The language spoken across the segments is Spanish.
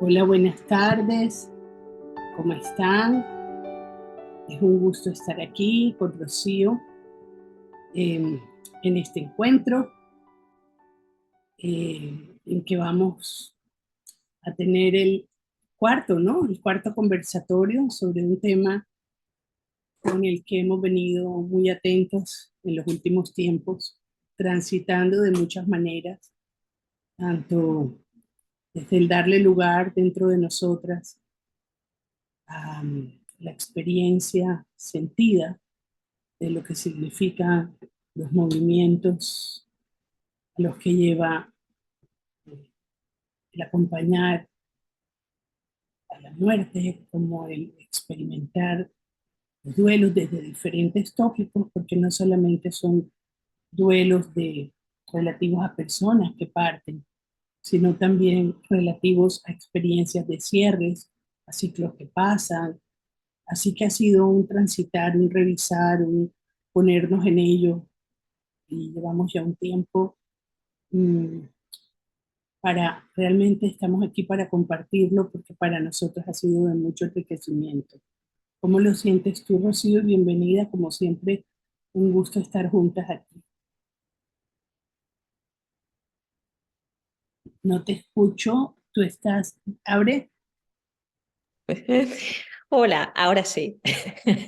Hola, buenas tardes. ¿Cómo están? Es un gusto estar aquí con Rocío eh, en este encuentro en que vamos a tener el cuarto, ¿no? El cuarto conversatorio sobre un tema con el que hemos venido muy atentos en los últimos tiempos, transitando de muchas maneras, tanto desde el darle lugar dentro de nosotras a la experiencia sentida de lo que significan los movimientos a los que lleva el acompañar a la muerte, como el experimentar los duelos desde diferentes tópicos, porque no solamente son duelos relativos a personas que parten, sino también relativos a experiencias de cierres, a ciclos que pasan. Así que ha sido un transitar, un revisar, un ponernos en ello, y llevamos ya un tiempo mmm, realmente estamos aquí para compartirlo porque para nosotros ha sido de mucho enriquecimiento. ¿Cómo lo sientes tú, Rocío? Bienvenida, como siempre, un gusto estar juntas aquí. No te escucho, tú estás, abre. Hola, ahora sí.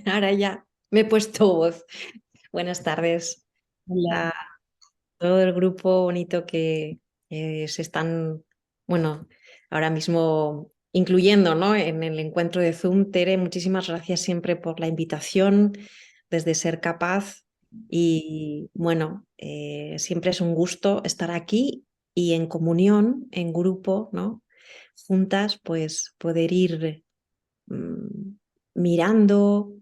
Ahora ya me he puesto voz. Buenas tardes Hola. a todo el grupo bonito que se están, bueno, ahora mismo incluyendo, ¿no? En el encuentro de Zoom. Tere, muchísimas gracias siempre por la invitación, desde Ser Capaz. Y bueno, siempre es un gusto estar aquí y en comunión, en grupo, ¿no? Juntas, pues poder ir mm, mirando,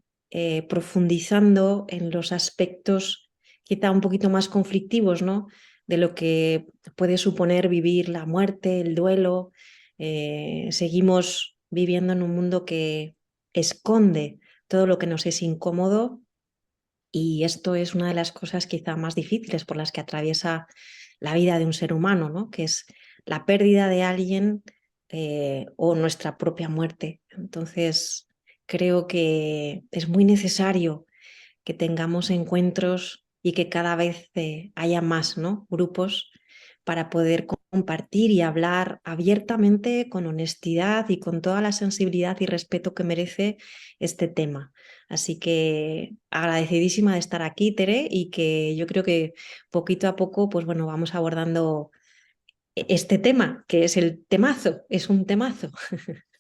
profundizando en los aspectos quizá un poquito más conflictivos, ¿no? De lo que puede suponer vivir la muerte, el duelo. Seguimos viviendo en un mundo que esconde todo lo que nos es incómodo, y esto es una de las cosas quizá más difíciles por las que atraviesa la vida de un ser humano, ¿no? Que es la pérdida de alguien, o nuestra propia muerte. Entonces, creo que es muy necesario que tengamos encuentros y que cada vez haya más, ¿no? Grupos para poder compartir y hablar abiertamente, con honestidad y con toda la sensibilidad y respeto que merece este tema. Así que agradecidísima de estar aquí, Tere, y que yo creo que poquito a poco, pues bueno, vamos abordando este tema, que es el temazo, es un temazo.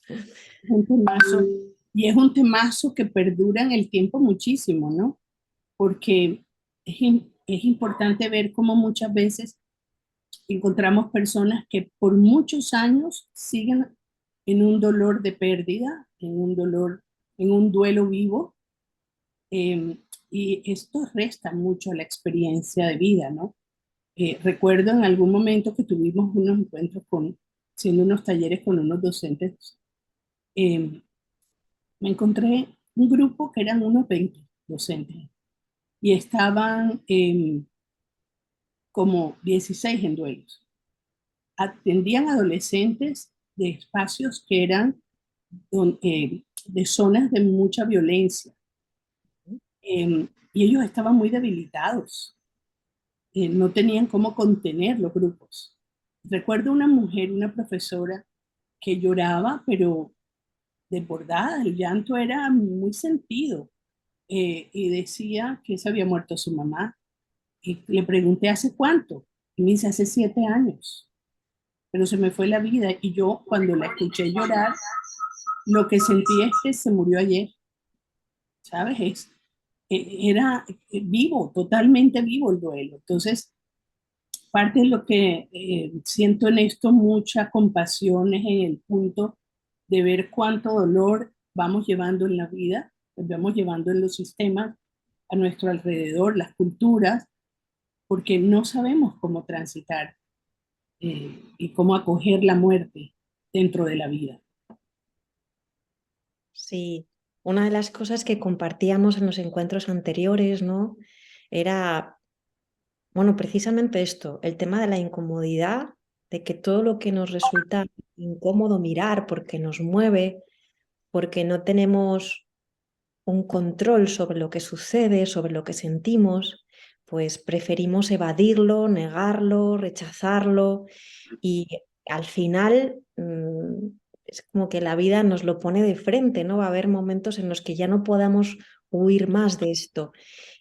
Es un temazo, y es un temazo que perdura en el tiempo muchísimo, ¿no? Porque es importante ver cómo muchas veces encontramos personas que por muchos años siguen en un dolor de pérdida, en un dolor, en un duelo vivo, eh, y esto resta mucho a la experiencia de vida, ¿no? Recuerdo en algún momento que tuvimos unos encuentros haciendo unos talleres con unos docentes. eh, Me encontré un grupo que eran unos 20 docentes y estaban como 16 en duelos. Atendían adolescentes de espacios que eran de zonas de mucha violencia, y ellos estaban muy debilitados, no tenían cómo contener los grupos. Recuerdo una mujer, una profesora, que lloraba, pero desbordada, el llanto era muy sentido, y decía que se había muerto su mamá. Y le pregunté hace cuánto, y me dice hace 7 años, pero se me fue la vida. Y yo cuando la escuché llorar, lo que sentí es que se murió ayer, ¿sabes? Era vivo, totalmente vivo el duelo. Entonces, parte de lo que siento en esto, mucha compasión, es en el punto de ver cuánto dolor vamos llevando en la vida, vamos llevando en los sistemas a nuestro alrededor, las culturas, porque no sabemos cómo transitar y cómo acoger la muerte dentro de la vida. Sí, una de las cosas que compartíamos en los encuentros anteriores, ¿no? Era, bueno, precisamente esto, el tema de la incomodidad de que todo lo que nos resulta incómodo mirar porque nos mueve, porque no tenemos un control sobre lo que sucede, sobre lo que sentimos, pues preferimos evadirlo, negarlo, rechazarlo y al final es como que la vida nos lo pone de frente, ¿no? Va a haber momentos en los que ya no podamos huir más de esto.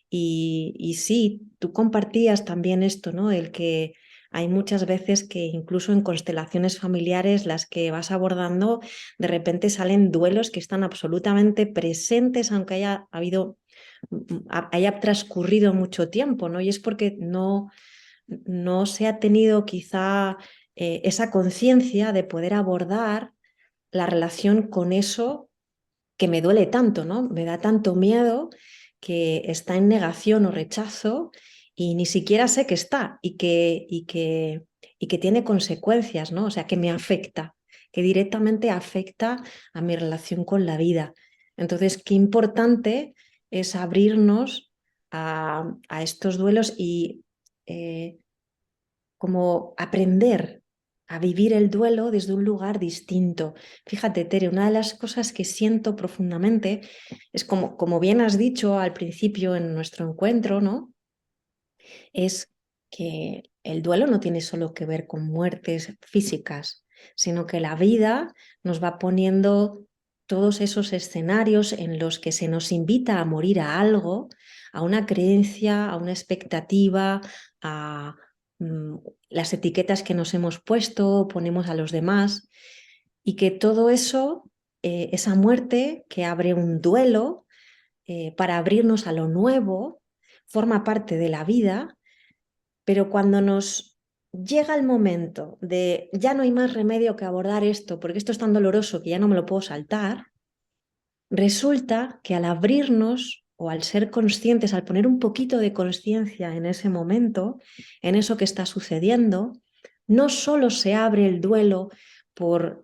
Y sí, tú compartías también esto, ¿no? El que hay muchas veces que incluso en constelaciones familiares las que vas abordando, de repente salen duelos que están absolutamente presentes, aunque haya habido, haya transcurrido mucho tiempo, ¿no? Y es porque no se ha tenido quizá esa conciencia de poder abordar la relación con eso que me duele tanto, ¿no? Me da tanto miedo que está en negación o rechazo y ni siquiera sé que está y que tiene consecuencias, ¿no? O sea, que me afecta, que directamente afecta a mi relación con la vida. Entonces, qué importante es abrirnos a estos duelos y eh, como aprender a vivir el duelo desde un lugar distinto. Fíjate, Tere, una de las cosas que siento profundamente es como bien has dicho al principio en nuestro encuentro, ¿no? Es que el duelo no tiene solo que ver con muertes físicas, sino que la vida nos va poniendo todos esos escenarios en los que se nos invita a morir a algo, a una creencia, a una expectativa, a mm, las etiquetas que nos hemos puesto, ponemos a los demás, y que todo eso, esa muerte que abre un duelo para abrirnos a lo nuevo, forma parte de la vida, pero cuando nos llega el momento de ya no hay más remedio que abordar esto, porque esto es tan doloroso que ya no me lo puedo saltar, resulta que al abrirnos o al ser conscientes, al poner un poquito de conciencia en ese momento, en eso que está sucediendo, no solo se abre el duelo por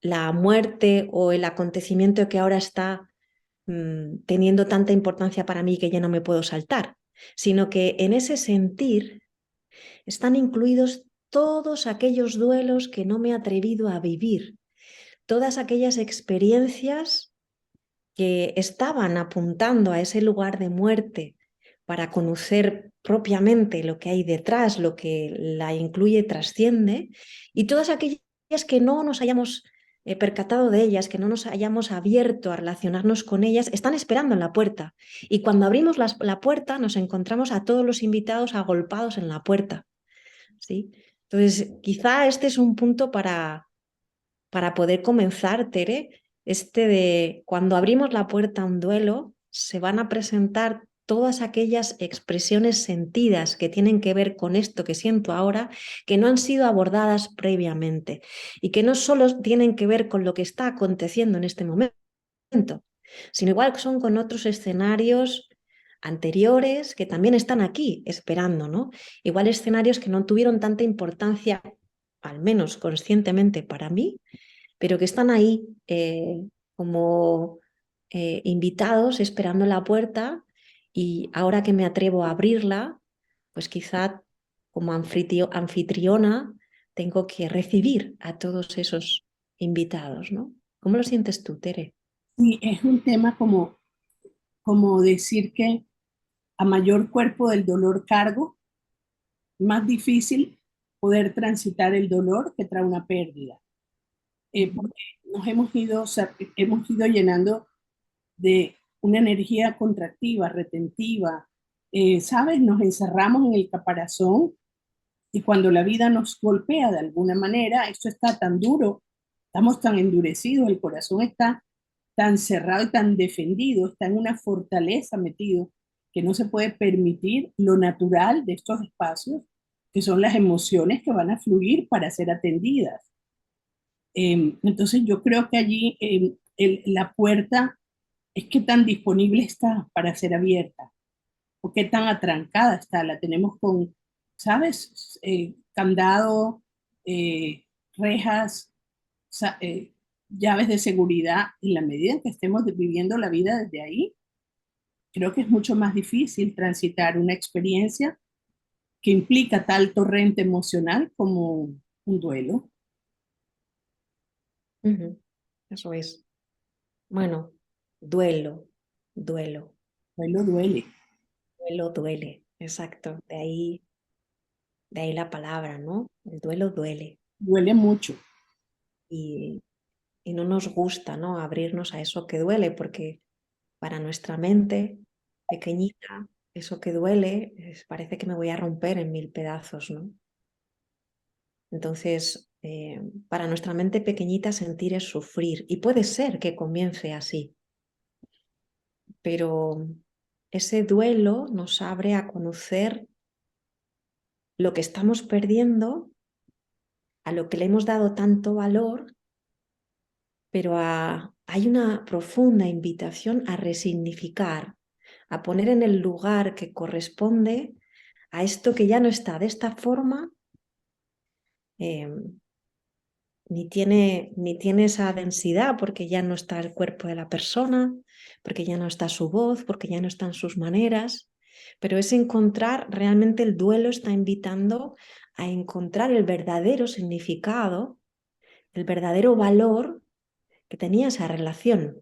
la muerte o el acontecimiento que ahora está teniendo tanta importancia para mí que ya no me puedo saltar, sino que en ese sentir están incluidos todos aquellos duelos que no me he atrevido a vivir, todas aquellas experiencias que estaban apuntando a ese lugar de muerte para conocer propiamente lo que hay detrás, lo que la incluye, trasciende, y todas aquellas que no nos hayamos percatado de ellas, que no nos hayamos abierto a relacionarnos con ellas, están esperando en la puerta. Y cuando abrimos la puerta nos encontramos a todos los invitados agolpados en la puerta. ¿Sí? Entonces, quizá este es un punto para poder comenzar, Tere, este de cuando abrimos la puerta a un duelo, se van a presentar todas aquellas expresiones sentidas que tienen que ver con esto que siento ahora, que no han sido abordadas previamente y que no solo tienen que ver con lo que está aconteciendo en este momento, sino igual que son con otros escenarios anteriores que también están aquí esperando, ¿no? Igual escenarios que no tuvieron tanta importancia, al menos conscientemente para mí, pero que están ahí como invitados esperando en la puerta y ahora que me atrevo a abrirla, pues quizá como anfitriona tengo que recibir a todos esos invitados, ¿no? ¿Cómo lo sientes tú, Tere? Y es un tema como decir que a mayor cuerpo del dolor cargo, más difícil poder transitar el dolor que trae una pérdida. Porque hemos ido llenando de una energía contractiva, retentiva, ¿sabes? Nos encerramos en el caparazón y cuando la vida nos golpea de alguna manera, esto está tan duro, estamos tan endurecidos, el corazón está tan cerrado y tan defendido, está en una fortaleza metido que no se puede permitir lo natural de estos espacios, que son las emociones que van a fluir para ser atendidas. Entonces yo creo que allí la puerta es que tan disponible está para ser abierta, o qué tan atrancada está, la tenemos con, ¿sabes? Candado, eh, rejas, sa- eh, llaves de seguridad, en la medida en que estemos viviendo la vida desde ahí, creo que es mucho más difícil transitar una experiencia que implica tal torrente emocional como un duelo. Ujú, eso es. Bueno, duelo, duelo, Duelo duele, duelo duele, exacto. De ahí la palabra, ¿no? El duelo duele. duele mucho. Y, y no nos gusta, ¿no? Abrirnos a eso que duele, porque para nuestra mente pequeñita, eso que duele, parece que me voy a romper en mil pedazos, ¿no? Entonces, para nuestra mente pequeñita sentir es sufrir y puede ser que comience así, pero ese duelo nos abre a conocer lo que estamos perdiendo, a lo que le hemos dado tanto valor, pero hay una profunda invitación a resignificar, a poner en el lugar que corresponde a esto que ya no está de esta forma, eh, ni tiene esa densidad porque ya no está el cuerpo de la persona, porque ya no está su voz, porque ya no están sus maneras, pero es encontrar, realmente el duelo está invitando a encontrar el verdadero significado, el verdadero valor que tenía esa relación.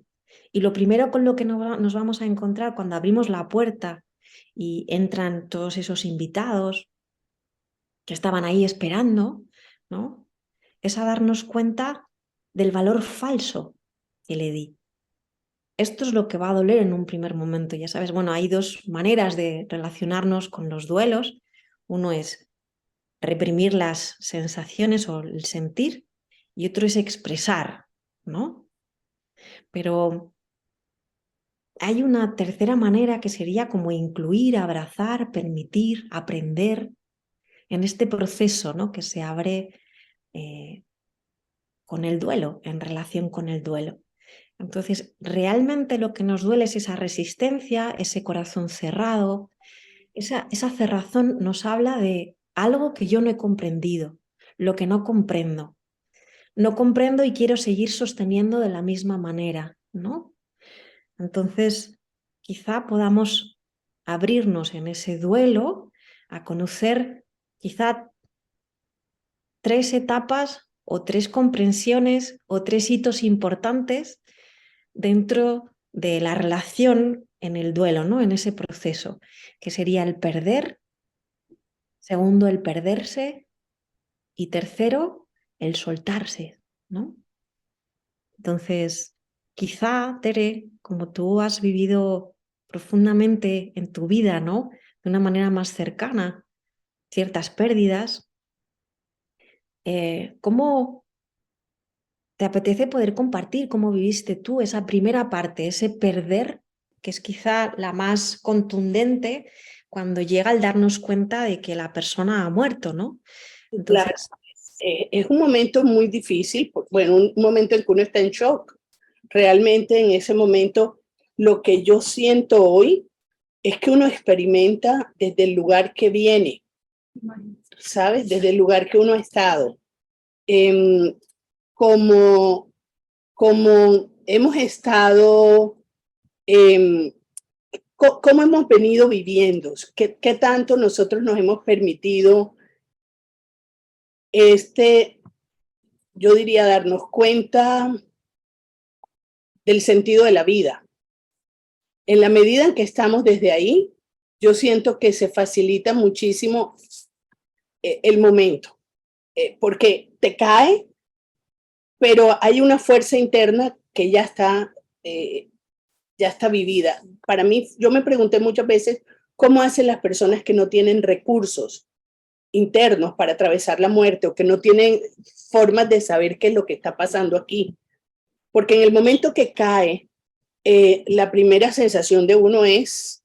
Y lo primero con lo que nos vamos a encontrar cuando abrimos la puerta y entran todos esos invitados que estaban ahí esperando, ¿no? Es a darnos cuenta del valor falso que le di. Esto es lo que va a doler en un primer momento, ya sabes. Bueno, hay dos maneras de relacionarnos con los duelos. Uno es reprimir las sensaciones o el sentir y otro es expresar, ¿no? Pero hay una tercera manera que sería como incluir, abrazar, permitir, aprender en este proceso, ¿no? Que se abre eh, con el duelo, en relación con el duelo. Entonces, realmente lo que nos duele es esa resistencia, ese corazón cerrado, esa cerrazón nos habla de algo que yo no he comprendido, lo que no comprendo. No comprendo y quiero seguir sosteniendo de la misma manera, ¿no? Entonces, quizá podamos abrirnos en ese duelo a conocer quizá tres etapas o tres comprensiones o tres hitos importantes dentro de la relación en el duelo, ¿no? En ese proceso, que sería el perder, segundo, el perderse y tercero, el soltarse, ¿no? Entonces, quizá, Tere, como tú has vivido profundamente en tu vida, ¿no? De una manera más cercana, ciertas pérdidas, ¿cómo te apetece poder compartir cómo viviste tú esa primera parte, ese perder, que es quizá la más contundente cuando llega al darnos cuenta de que la persona ha muerto, ¿no? Claro, Entonces, es un momento muy difícil, bueno, un momento en que uno está en shock. Realmente en ese momento lo que yo siento hoy es que uno experimenta desde el lugar que viene, ¿sabes? Desde el lugar que uno ha estado. Em, como, como hemos estado, em, cómo hemos venido viviendo, qué tanto nosotros nos hemos permitido yo diría, darnos cuenta del sentido de la vida. En la medida en que estamos desde ahí, yo siento que se facilita muchísimo el momento, porque te cae, pero hay una fuerza interna que ya está vivida. Para mí, yo me pregunté muchas veces cómo hacen las personas que no tienen recursos internos para atravesar la muerte o que no tienen formas de saber qué es lo que está pasando aquí. Porque en el momento que cae, la primera sensación de uno es,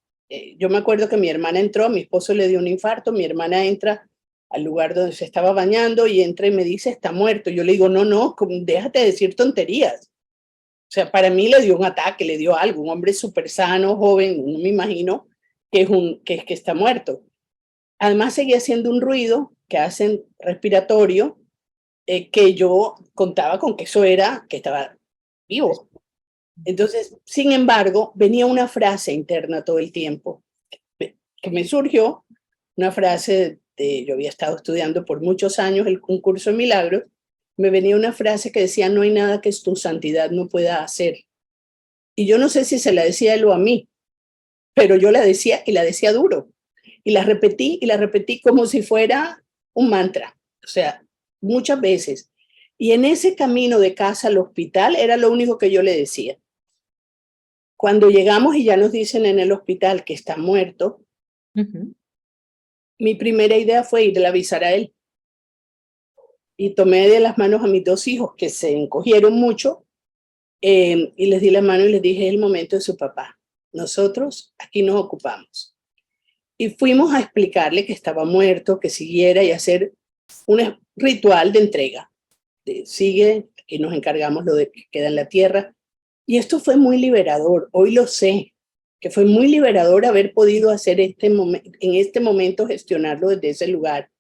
yo me acuerdo que mi hermana entró, mi esposo le dio un infarto, mi hermana entra al lugar donde se estaba bañando y entra y me dice, está muerto. Yo le digo, no, no, déjate de decir tonterías. O sea, para mí le dio un ataque, le dio algo, un hombre súper sano, joven, no me imagino que está muerto. Además seguía haciendo un ruido que hacen respiratorio, que yo contaba con que eso era, que estaba vivo. Entonces, sin embargo, venía una frase interna todo el tiempo que me surgió, una frase yo había estado estudiando por muchos años un curso de milagros, me venía una frase que decía, no hay nada que tu santidad no pueda hacer. Y yo no sé si se la decía él o a mí, pero yo la decía y la decía duro. Y la repetí como si fuera un mantra. O sea, muchas veces. Y en ese camino de casa al hospital era lo único que yo le decía. Cuando llegamos y ya nos dicen en el hospital que está muerto, mi primera idea fue ir a avisar a él. Y tomé de las manos a mis dos hijos, que se encogieron mucho, y les di la mano y les dije, es el momento de su papá. Nosotros aquí nos ocupamos. Y fuimos a explicarle que estaba muerto, que siguiera y hacer un ritual de entrega. Sigue, aquí nos encargamos lo de que queda en la tierra. Y esto fue muy liberador. Hoy lo sé, que fue muy liberador haber podido hacer en este momento gestionarlo desde ese lugar.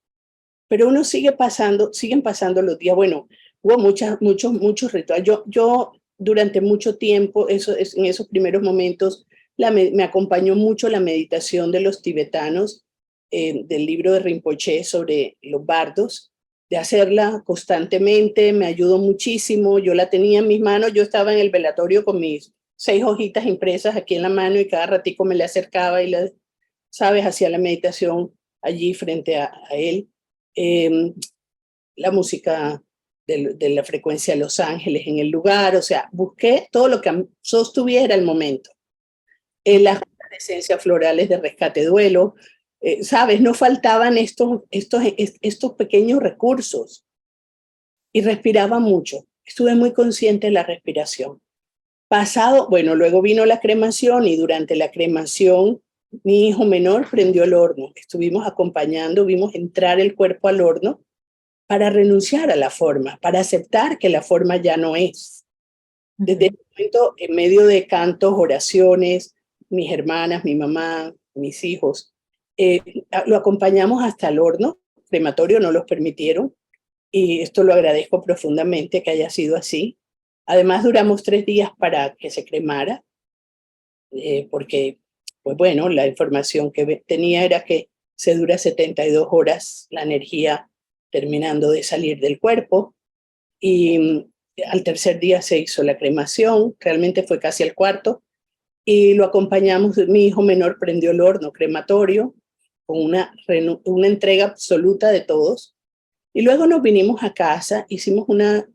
Pero uno siguen pasando los días. Bueno, hubo muchos rituales. Yo durante mucho tiempo, en esos primeros momentos, me acompañó mucho la meditación de los tibetanos, del libro de Rinpoché sobre los bardos, de hacerla constantemente, me ayudó muchísimo. Yo la tenía en mis manos, yo estaba en el velatorio con mis 6 hojitas impresas aquí en la mano y cada ratico me le acercaba y, ¿sabes?, hacía la meditación allí frente a él. La música de la frecuencia de Los Ángeles en el lugar, o sea, busqué todo lo que sostuviera el momento. Las esencias florales de rescate duelo, ¿sabes? No faltaban estos pequeños recursos y respiraba mucho. Estuve muy consciente de la respiración. Bueno, luego vino la cremación y durante la cremación mi hijo menor prendió el horno. Estuvimos acompañando, vimos entrar el cuerpo al horno para renunciar a la forma, para aceptar que la forma ya no es. Desde ese momento, en medio de cantos, oraciones, mis hermanas, mi mamá, mis hijos, lo acompañamos hasta el horno crematorio, no los permitieron, y esto lo agradezco profundamente que haya sido así. Además, duramos 3 días para que se cremara, porque, pues bueno, la información que tenía era que se dura 72 horas la energía terminando de salir del cuerpo, y al tercer día se hizo la cremación, realmente fue casi el cuarto, y lo acompañamos. Mi hijo menor prendió el horno crematorio con una entrega absoluta de todos, y luego nos vinimos a casa, hicimos un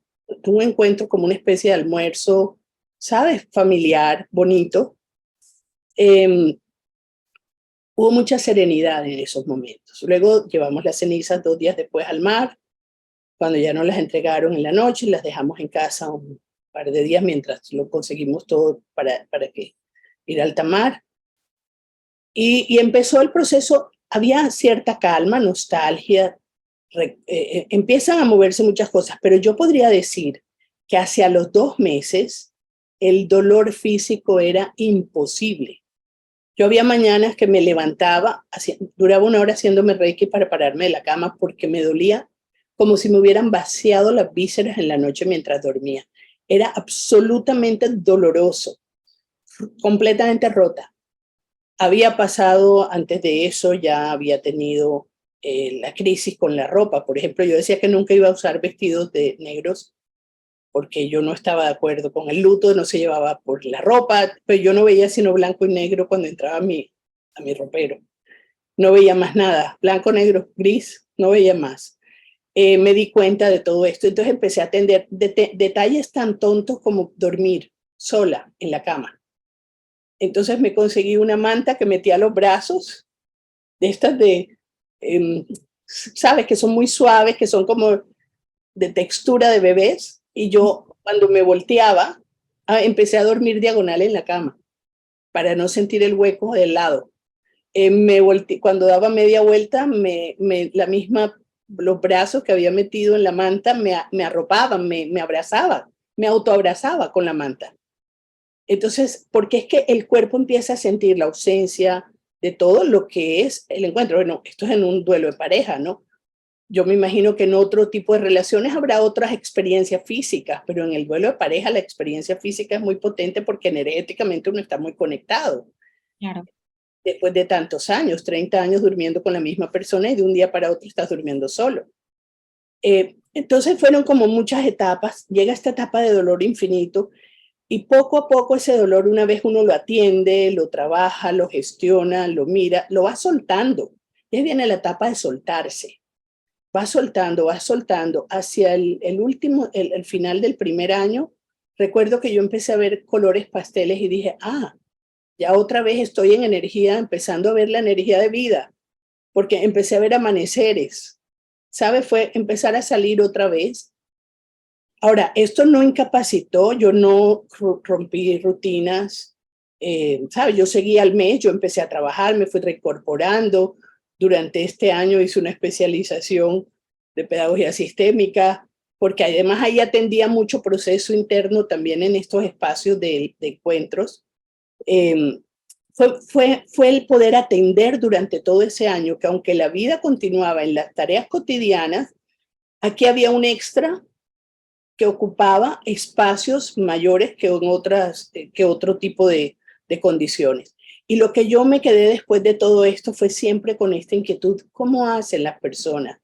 encuentro como una especie de almuerzo, ¿sabes?, familiar, bonito. Hubo mucha serenidad en esos momentos. Luego llevamos las cenizas 2 días después al mar. Cuando ya nos las entregaron en la noche, las dejamos en casa un par de días mientras lo conseguimos todo para que ir al alta mar. Y empezó el proceso, había cierta calma, nostalgia, empiezan a moverse muchas cosas, pero yo podría decir que hacia los 2 meses el dolor físico era imposible. Yo había mañanas que me levantaba, duraba 1 hora haciéndome reiki para pararme de la cama porque me dolía como si me hubieran vaciado las vísceras en la noche mientras dormía. Era absolutamente doloroso, completamente rota. Había pasado antes de eso, ya había tenido la crisis con la ropa. Por ejemplo, yo decía que nunca iba a usar vestidos de negros porque yo no estaba de acuerdo con el luto, no se llevaba por la ropa, pero yo no veía sino blanco y negro cuando entraba a mi ropero. No veía más nada, blanco, negro, gris, no veía más. Me di cuenta de todo esto, entonces empecé a atender detalles tan tontos como dormir sola en la cama. Entonces me conseguí una manta que metía los brazos, de estas sabes, que son muy suaves, que son como de textura de bebés, y yo cuando me volteaba, empecé a dormir diagonal en la cama, para no sentir el hueco del lado. Cuando daba media vuelta, los brazos que había metido en la manta me arropaban, me abrazaban, me autoabrazaba con la manta. Entonces, porque es que el cuerpo empieza a sentir la ausencia de todo lo que es el encuentro. Bueno, esto es en un duelo de pareja, ¿no? Yo me imagino que en otro tipo de relaciones habrá otras experiencias físicas, pero en el duelo de pareja la experiencia física es muy potente porque energéticamente uno está muy conectado. Claro. después de tantos años, 30 años durmiendo con la misma persona y de un día para otro estás durmiendo solo. Entonces fueron como muchas etapas, llega esta etapa de dolor infinito y poco a poco ese dolor, una vez uno lo atiende, lo trabaja, lo gestiona, lo mira, lo va soltando. Ya viene la etapa de soltarse. Va soltando. Hacia el último, el final del primer año, recuerdo que yo empecé a ver colores pasteles y dije, ya otra vez estoy en energía, empezando a ver la energía de vida, porque empecé a ver amaneceres. ¿Sabe? Fue empezar a salir otra vez. Ahora, esto no incapacitó, yo no rompí rutinas, ¿sabe? Yo seguí al mes, yo empecé a trabajar, me fui reincorporando. Durante este año hice una especialización de pedagogía sistémica, porque además ahí atendía mucho proceso interno también en estos espacios de encuentros. Eh, fue el poder atender durante todo ese año, que aunque la vida continuaba en las tareas cotidianas, aquí había un extra que ocupaba espacios mayores que otro tipo de condiciones. Y lo que yo me quedé después de todo esto fue siempre con esta inquietud, ¿cómo hacen las personas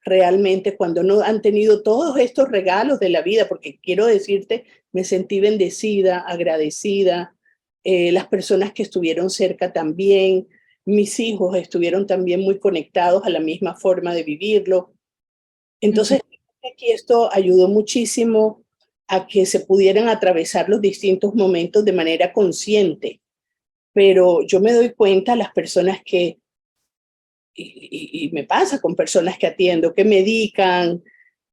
realmente cuando no han tenido todos estos regalos de la vida? Porque quiero decirte, me sentí bendecida, agradecida, las personas que estuvieron cerca también, mis hijos estuvieron también muy conectados a la misma forma de vivirlo. Ujú. Entonces, aquí esto ayudó muchísimo a que se pudieran atravesar los distintos momentos de manera consciente, pero yo me doy cuenta las personas que, y me pasa con personas que atiendo, que medican,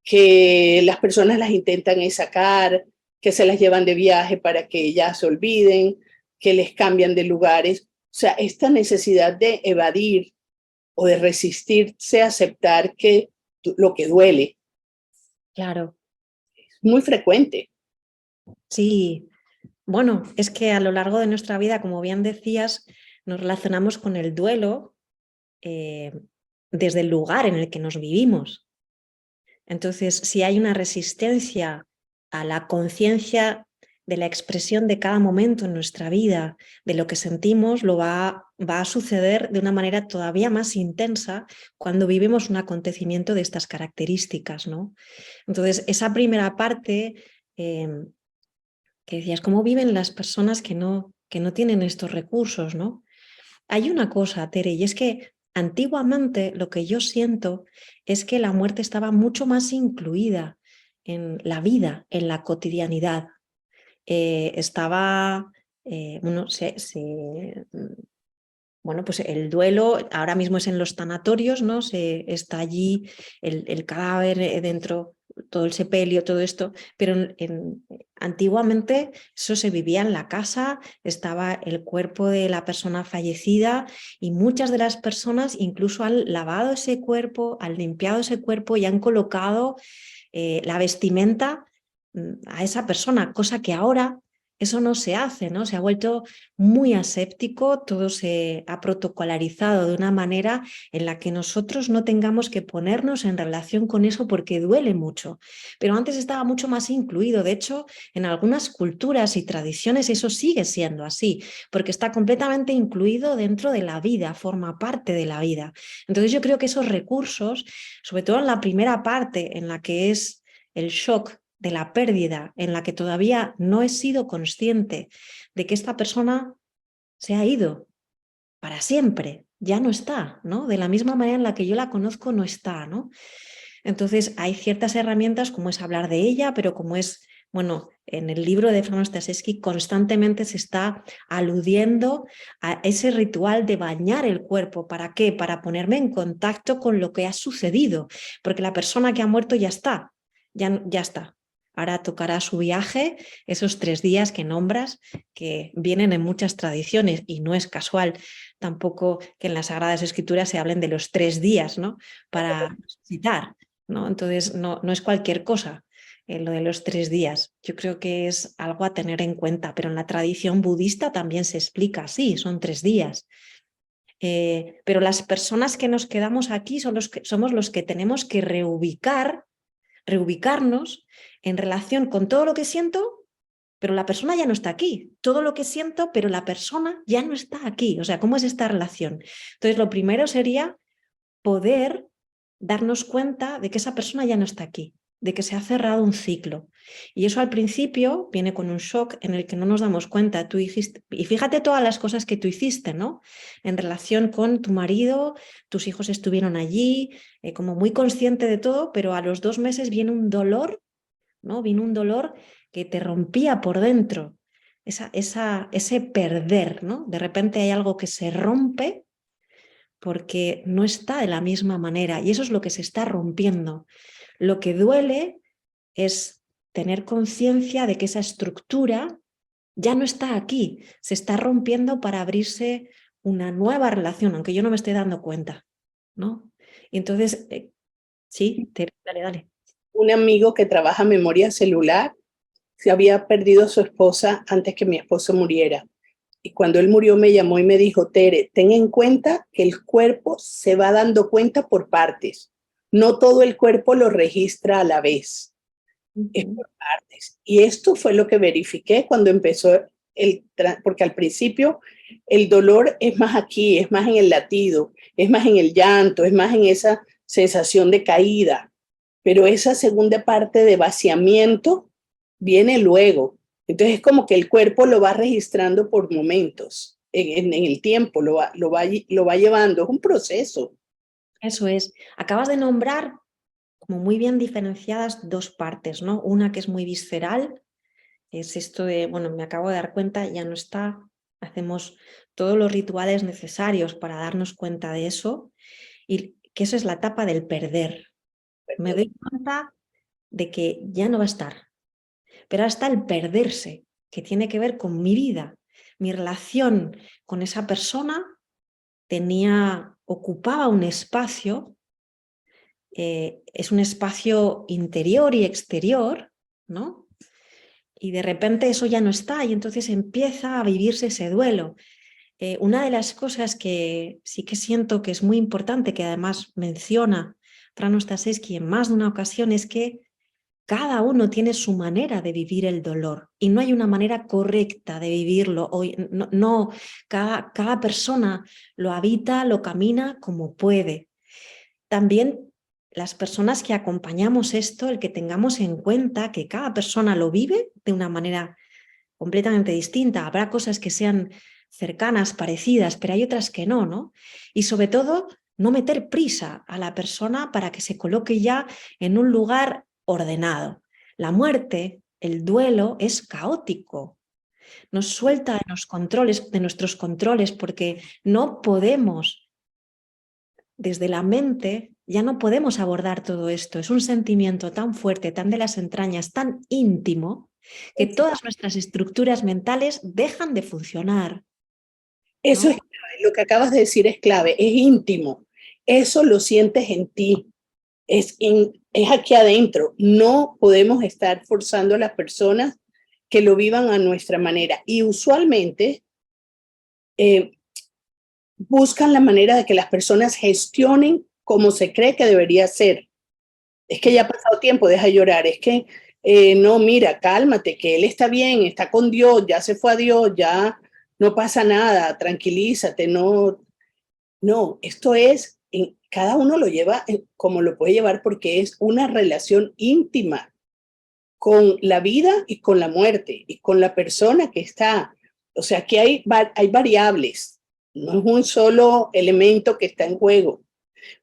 que las personas las intentan sacar, que se las llevan de viaje para que ellas se olviden, que les cambian de lugares. O sea, esta necesidad de evadir o de resistirse a aceptar que lo que duele Claro, es muy frecuente. sí. Bueno, es que a lo largo de nuestra vida, como bien decías, nos relacionamos con el duelo eh, desde el lugar en el que nos vivimos. Entonces, si hay una resistencia a la conciencia de la expresión de cada momento en nuestra vida, de lo que sentimos, va a suceder de una manera todavía más intensa cuando vivimos un acontecimiento de estas características, ¿no? Entonces, esa primera parte eh, que decías, ¿cómo viven las personas que no tienen estos recursos, ¿no? Hay una cosa, Tere, y es que antiguamente lo que yo siento es que la muerte estaba mucho más incluida en la vida, en la cotidianidad. Estaba, bueno, bueno, pues el duelo ahora mismo es en los tanatorios, ¿no? Está allí el cadáver dentro, todo el sepelio, todo esto, pero antiguamente eso se vivía en la casa, estaba el cuerpo de la persona fallecida y muchas de las personas incluso han lavado ese cuerpo, han limpiado ese cuerpo y han colocado la vestimenta a esa persona, cosa que ahora eso no se hace, ¿no? Se ha vuelto muy aséptico, todo se ha protocolarizado de una manera en la que nosotros no tengamos que ponernos en relación con eso porque duele mucho. Pero antes estaba mucho más incluido. De hecho, en algunas culturas y tradiciones eso sigue siendo así, porque está completamente incluido dentro de la vida, forma parte de la vida. Entonces yo creo que esos recursos, sobre todo en la primera parte, en la que es el shock de la pérdida, en la que todavía no he sido consciente de que esta persona se ha ido para siempre, ya no está, ¿no? De la misma manera en la que yo la conozco no está, ¿no? Entonces hay ciertas herramientas como es hablar de ella, pero como es, bueno, en el libro de Frano Stasevsky constantemente se está aludiendo a ese ritual de bañar el cuerpo. ¿Para qué? Para ponerme en contacto con lo que ha sucedido, porque la persona que ha muerto ya está, ya está. Ahora tocará su viaje, esos 3 días que nombras, que vienen en muchas tradiciones y no es casual tampoco que en las Sagradas Escrituras se hablen de los 3 días, ¿no? Para citar, ¿no? Entonces, no es cualquier cosa lo de los 3 días. Yo creo que es algo a tener en cuenta, pero en la tradición budista también se explica así, son 3 días. Pero las personas que nos quedamos aquí somos los que tenemos que reubicarnos en relación con todo lo que siento pero la persona ya no está aquí. Todo lo que siento, pero la persona ya no está aquí. O sea, ¿cómo es esta relación? Entonces, lo primero sería poder darnos cuenta de que esa persona ya no está aquí, de que se ha cerrado un ciclo. Y eso al principio viene con un shock en el que no nos damos cuenta. Tú dijiste, y fíjate todas las cosas que tú hiciste, ¿no? En relación con tu marido, tus hijos estuvieron allí, como muy consciente de todo, pero a los 2 meses viene un dolor, ¿no? Vino un dolor que te rompía por dentro. Ese perder, ¿no? De repente hay algo que se rompe porque no está de la misma manera y eso es lo que se está rompiendo. Lo que duele es tener conciencia de que esa estructura ya no está aquí, se está rompiendo para abrirse una nueva relación, aunque yo no me esté dando cuenta, ¿no? Y entonces, sí, dale, dale. Un amigo que trabaja memoria celular se había perdido a su esposa antes que mi esposo muriera. Y cuando él murió me llamó y me dijo, Tere, ten en cuenta que el cuerpo se va dando cuenta por partes. No todo el cuerpo lo registra a la vez. Es por partes. Y esto fue lo que verifiqué cuando empezó porque al principio el dolor es más aquí, es más en el latido, es más en el llanto, es más en esa sensación de caída. Pero esa segunda parte de vaciamiento viene luego. Entonces es como que el cuerpo lo va registrando por momentos, en el tiempo, lo va llevando, es un proceso. Eso es. Acabas de nombrar como muy bien diferenciadas 2 partes, ¿no? Una que es muy visceral, es esto de, bueno, me acabo de dar cuenta, ya no está, hacemos todos los rituales necesarios para darnos cuenta de eso y que eso es la etapa del perder. Me doy cuenta de que ya no va a estar, pero ahora está el perderse, que tiene que ver con mi vida, mi relación con esa persona ocupaba un espacio, es un espacio interior y exterior, ¿no? Y de repente eso ya no está y entonces empieza a vivirse ese duelo. Una de las cosas que sí que siento que es muy importante, que además menciona Fran Ostaseski en más de una ocasión, es que cada uno tiene su manera de vivir el dolor y no hay una manera correcta de vivirlo. No, cada persona lo habita, lo camina como puede. También las personas que acompañamos esto, el que tengamos en cuenta que cada persona lo vive de una manera completamente distinta. Habrá cosas que sean cercanas, parecidas, pero hay otras que no, ¿no? Y sobre todo, no meter prisa a la persona para que se coloque ya en un lugar ordenado. La muerte, el duelo, es caótico. Nos suelta de nuestros controles, porque no podemos, desde la mente, ya no podemos abordar todo esto. Es un sentimiento tan fuerte, tan de las entrañas, tan íntimo, que todas nuestras estructuras mentales dejan de funcionar, Eso es ¿no? clave, lo que acabas de decir es clave, es íntimo. Eso lo sientes en ti, es aquí adentro. No podemos estar forzando a las personas que lo vivan a nuestra manera. Y usualmente eh, buscan la manera de que las personas gestionen como se cree que debería ser. Es que ya ha pasado tiempo, deja de llorar. Es que, no, mira, cálmate, que él está bien, está con Dios, ya se fue a Dios, ya no pasa nada, tranquilízate, no. No, esto es, cada uno lo lleva como lo puede llevar porque es una relación íntima con la vida y con la muerte y con la persona que está. O sea, que hay variables, no es un solo elemento que está en juego.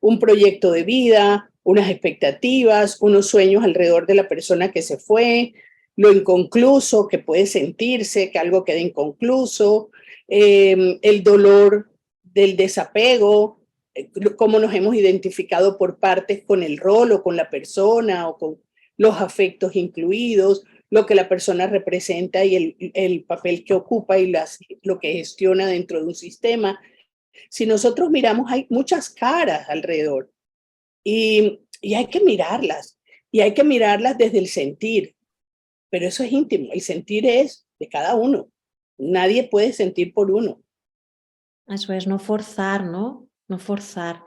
Un proyecto de vida, unas expectativas, unos sueños alrededor de la persona que se fue, lo inconcluso que puede sentirse, que algo quede inconcluso, el dolor del desapego, cómo nos hemos identificado por partes con el rol o con la persona o con los afectos incluidos, lo que la persona representa y el papel que ocupa y lo que gestiona dentro de un sistema. Si nosotros miramos, hay muchas caras alrededor y hay que mirarlas. Y hay que mirarlas desde el sentir. Pero eso es íntimo. El sentir es de cada uno. Nadie puede sentir por uno. Eso es, no forzar, ¿no? No forzar.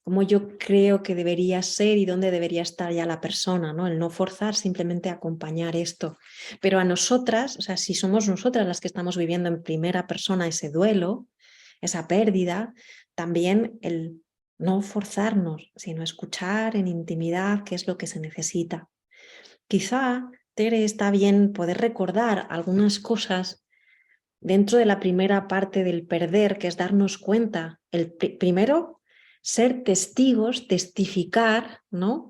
cómo yo creo que debería ser y dónde debería estar ya la persona, ¿no? El no forzar, simplemente acompañar esto. Pero a nosotras, o sea, si somos nosotras las que estamos viviendo en primera persona ese duelo, esa pérdida, también el no forzarnos, sino escuchar en intimidad qué es lo que se necesita. Quizá, Tere, está bien poder recordar algunas cosas dentro de la primera parte del perder, que es darnos cuenta, primero, ser testigos, testificar, ¿no?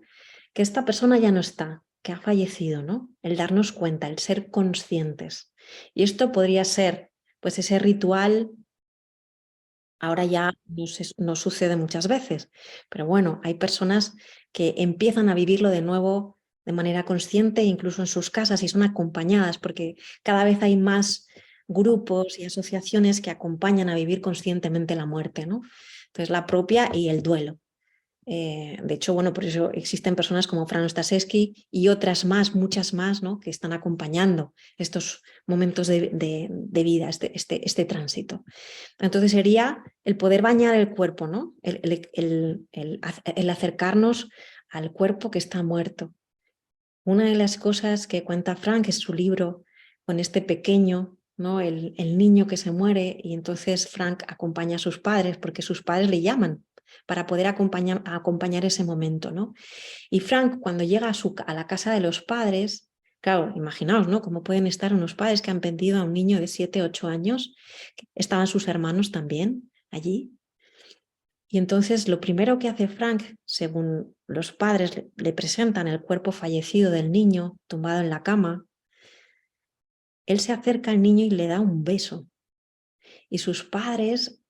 Que esta persona ya no está, que ha fallecido, ¿no? El darnos cuenta, el ser conscientes. Y esto podría ser, pues, ese ritual. Ahora ya no sucede muchas veces, pero bueno, hay personas que empiezan a vivirlo de nuevo de manera consciente, incluso en sus casas, y son acompañadas, porque cada vez hay más grupos y asociaciones que acompañan a vivir conscientemente la muerte, ¿no? Entonces, la propia y el duelo. De hecho, bueno, por eso existen personas como Fran Stasesky y otras más, muchas más, ¿no? Que están acompañando estos momentos de vida, este tránsito. Entonces sería el poder bañar el cuerpo, ¿no? El acercarnos al cuerpo que está muerto. Una de las cosas que cuenta Frank en su libro con este pequeño, ¿no? El niño que se muere, y entonces Frank acompaña a sus padres porque sus padres le llaman para poder acompañar ese momento, ¿no? Y Frank, cuando llega a la casa de los padres, claro, imaginaos, ¿no? Cómo pueden estar unos padres que han perdido a un niño de 7, 8 años, estaban sus hermanos también allí. Y entonces lo primero que hace Frank, según los padres le presentan el cuerpo fallecido del niño tumbado en la cama, él se acerca al niño y le da un beso. Y sus padres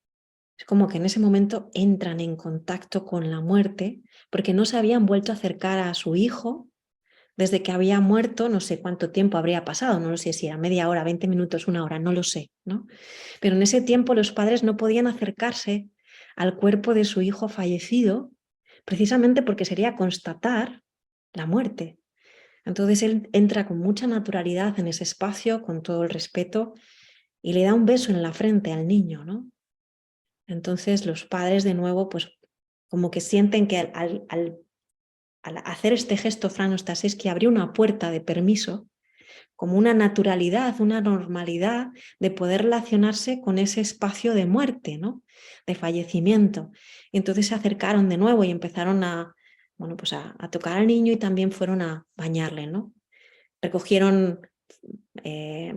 es como que en ese momento entran en contacto con la muerte porque no se habían vuelto a acercar a su hijo desde que había muerto. No sé cuánto tiempo habría pasado, no lo sé si era media hora, 20 minutos, una hora, no lo sé, ¿no? Pero en ese tiempo los padres no podían acercarse al cuerpo de su hijo fallecido precisamente porque sería constatar la muerte. Entonces él entra con mucha naturalidad en ese espacio, con todo el respeto, y le da un beso en la frente al niño, ¿no? Entonces los padres de nuevo, pues como que sienten que al hacer este gesto Fran Stasesky abrió una puerta de permiso, como una naturalidad, una normalidad de poder relacionarse con ese espacio de muerte, ¿no? De fallecimiento. Y entonces se acercaron de nuevo y empezaron bueno, pues a tocar al niño y también fueron a bañarle, ¿no? Recogieron eh,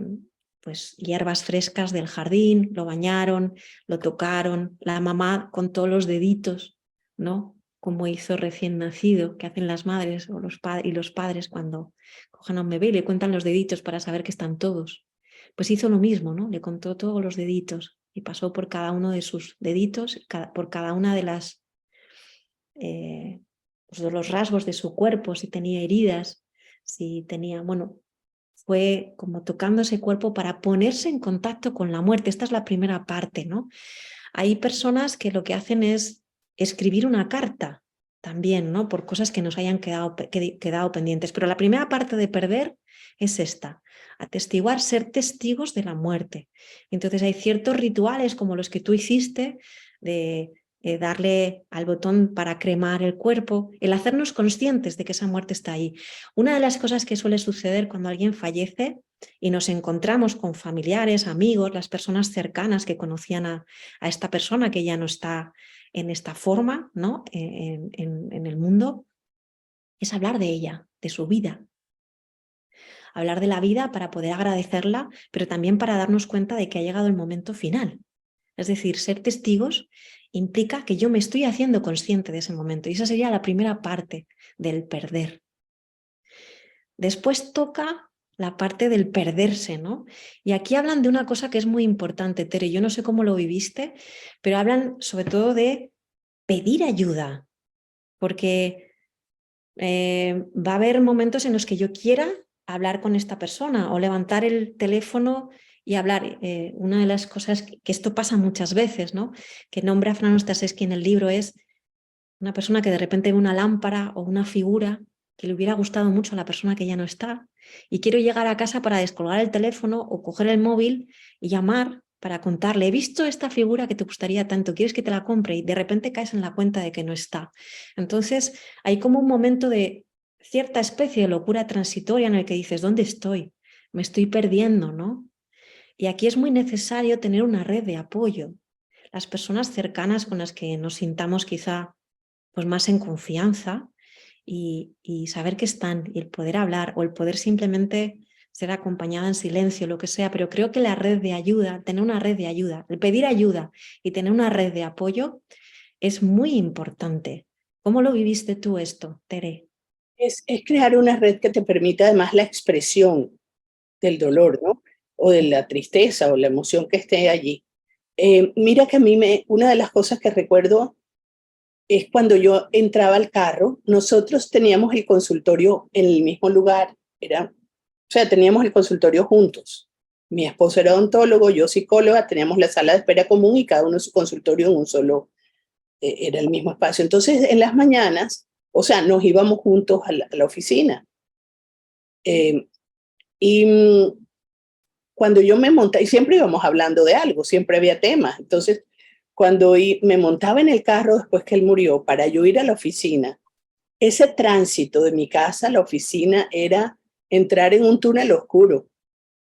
pues hierbas frescas del jardín, lo bañaron, lo tocaron, la mamá contó los deditos, ¿no? Como hizo recién nacido, que hacen las madres o y los padres cuando cogen a un bebé y le cuentan los deditos para saber que están todos. Pues hizo lo mismo, ¿no? Le contó todos los deditos y pasó por cada uno de sus deditos, por cada una de pues de los rasgos de su cuerpo, si tenía heridas, si tenía, bueno, fue como tocando ese cuerpo para ponerse en contacto con la muerte. Esta es la primera parte, ¿no? Hay personas que lo que hacen es escribir una carta también, ¿no? Por cosas que nos hayan quedado pendientes. Pero la primera parte de perder es esta, atestiguar, ser testigos de la muerte. Entonces hay ciertos rituales como los que tú hiciste de darle al botón para cremar el cuerpo, el hacernos conscientes de que esa muerte está ahí. Una de las cosas que suele suceder cuando alguien fallece y nos encontramos con familiares, amigos, las personas cercanas que conocían a esta persona que ya no está en esta forma, ¿no? En el mundo, es hablar de ella, de su vida. Hablar de la vida para poder agradecerla, pero también para darnos cuenta de que ha llegado el momento final. Es decir, ser testigos implica que yo me estoy haciendo consciente de ese momento, y esa sería la primera parte del perder. Después toca la parte del perderse, ¿no? Y aquí hablan de una cosa que es muy importante, Tere, yo no sé cómo lo viviste, pero hablan sobre todo de pedir ayuda, porque va a haber momentos en los que yo quiera hablar con esta persona o levantar el teléfono y hablar. Una de las cosas que esto pasa muchas veces, ¿no? Que nombra Fran Stasesky en el libro es una persona que de repente ve una lámpara o una figura que le hubiera gustado mucho a la persona que ya no está y quiero llegar a casa para descolgar el teléfono o coger el móvil y llamar para contarle, he visto esta figura que te gustaría tanto, ¿quieres que te la compre? Y de repente caes en la cuenta de que no está. Entonces hay como un momento de cierta especie de locura transitoria en el que dices, ¿dónde estoy? Me estoy perdiendo, ¿no? Y aquí es muy necesario tener una red de apoyo. Las personas cercanas con las que nos sintamos quizá pues más en confianza y saber que están y el poder hablar o el poder simplemente ser acompañada en silencio, lo que sea, pero creo que la red de ayuda, tener una red de ayuda, el pedir ayuda y tener una red de apoyo es muy importante. ¿Cómo lo viviste tú esto, Tere? Es crear una red que te permita además la expresión del dolor, ¿no? O de la tristeza o la emoción que esté allí. Mira que una de las cosas que recuerdo es cuando yo entraba al carro, nosotros teníamos el consultorio en el mismo lugar, o sea, teníamos el consultorio juntos. Mi esposo era odontólogo, yo psicóloga, teníamos la sala de espera común y cada uno su consultorio en un solo, era el mismo espacio. Entonces, en las mañanas, o sea, nos íbamos juntos a la oficina. Eh, y cuando yo me montaba, y siempre íbamos hablando de algo, siempre había temas. Entonces, cuando me montaba en el carro después que él murió para yo ir a la oficina, ese tránsito de mi casa a la oficina era entrar en un túnel oscuro.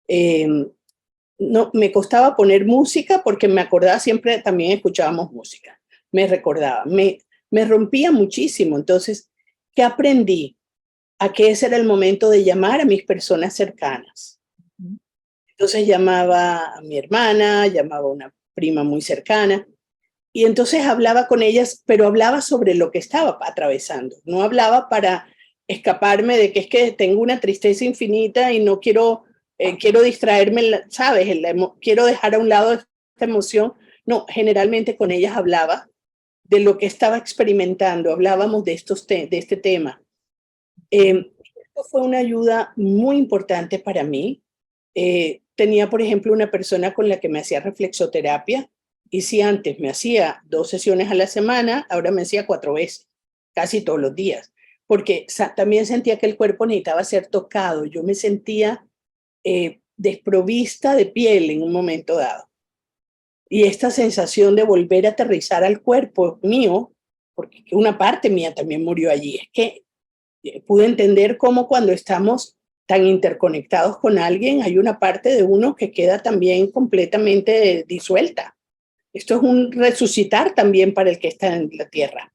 Eh, no, me costaba poner música porque me acordaba siempre, también escuchábamos música, me recordaba, me rompía muchísimo. Entonces, ¿qué aprendí? A que ese era el momento de llamar a mis personas cercanas. Entonces llamaba a mi hermana, llamaba a una prima muy cercana, y entonces hablaba con ellas, pero hablaba sobre lo que estaba atravesando. No hablaba para escaparme de que es que tengo una tristeza infinita y no quiero, quiero distraerme, ¿sabes? Quiero dejar a un lado esta emoción. No, generalmente con ellas hablaba de lo que estaba experimentando, hablábamos de este tema. Esto fue una ayuda muy importante para mí. Tenía, por ejemplo, una persona con la que me hacía reflexoterapia, y si antes me hacía 2 sesiones a la semana, ahora me hacía 4 veces, casi todos los días, porque también sentía que el cuerpo necesitaba ser tocado. Yo me sentía desprovista de piel en un momento dado. Y esta sensación de volver a aterrizar al cuerpo mío, porque una parte mía también murió allí, es que pude entender cómo cuando estamos tan interconectados con alguien, hay una parte de uno que queda también completamente disuelta. Esto es un resucitar también para el que está en la tierra.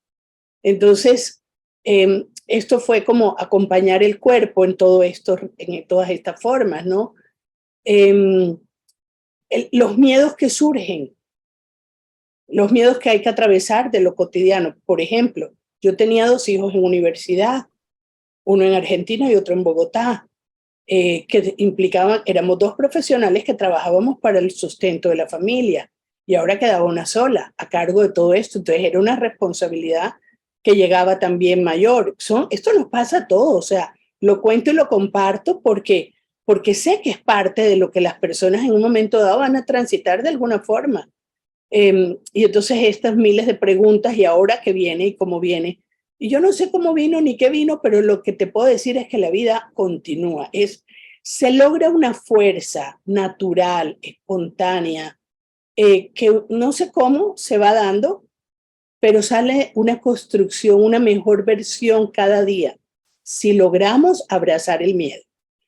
Entonces, esto fue como acompañar el cuerpo en todo esto, en todas estas formas, ¿no? Los miedos que surgen, los miedos que hay que atravesar de lo cotidiano. Por ejemplo, yo tenía 2 hijos en universidad, uno en Argentina y otro en Bogotá, que implicaban, éramos 2 profesionales que trabajábamos para el sustento de la familia, y ahora quedaba una sola a cargo de todo esto. Entonces era una responsabilidad que llegaba también mayor. Esto nos pasa a todos, o sea, lo cuento y lo comparto porque sé que es parte de lo que las personas en un momento dado van a transitar de alguna forma. Y entonces estas miles de preguntas, y ahora qué viene y cómo viene. Y yo no sé cómo vino ni qué vino, pero lo que te puedo decir es que la vida continúa. Se logra una fuerza natural, espontánea, que no sé cómo se va dando, pero sale una construcción, una mejor versión cada día, si logramos abrazar el miedo.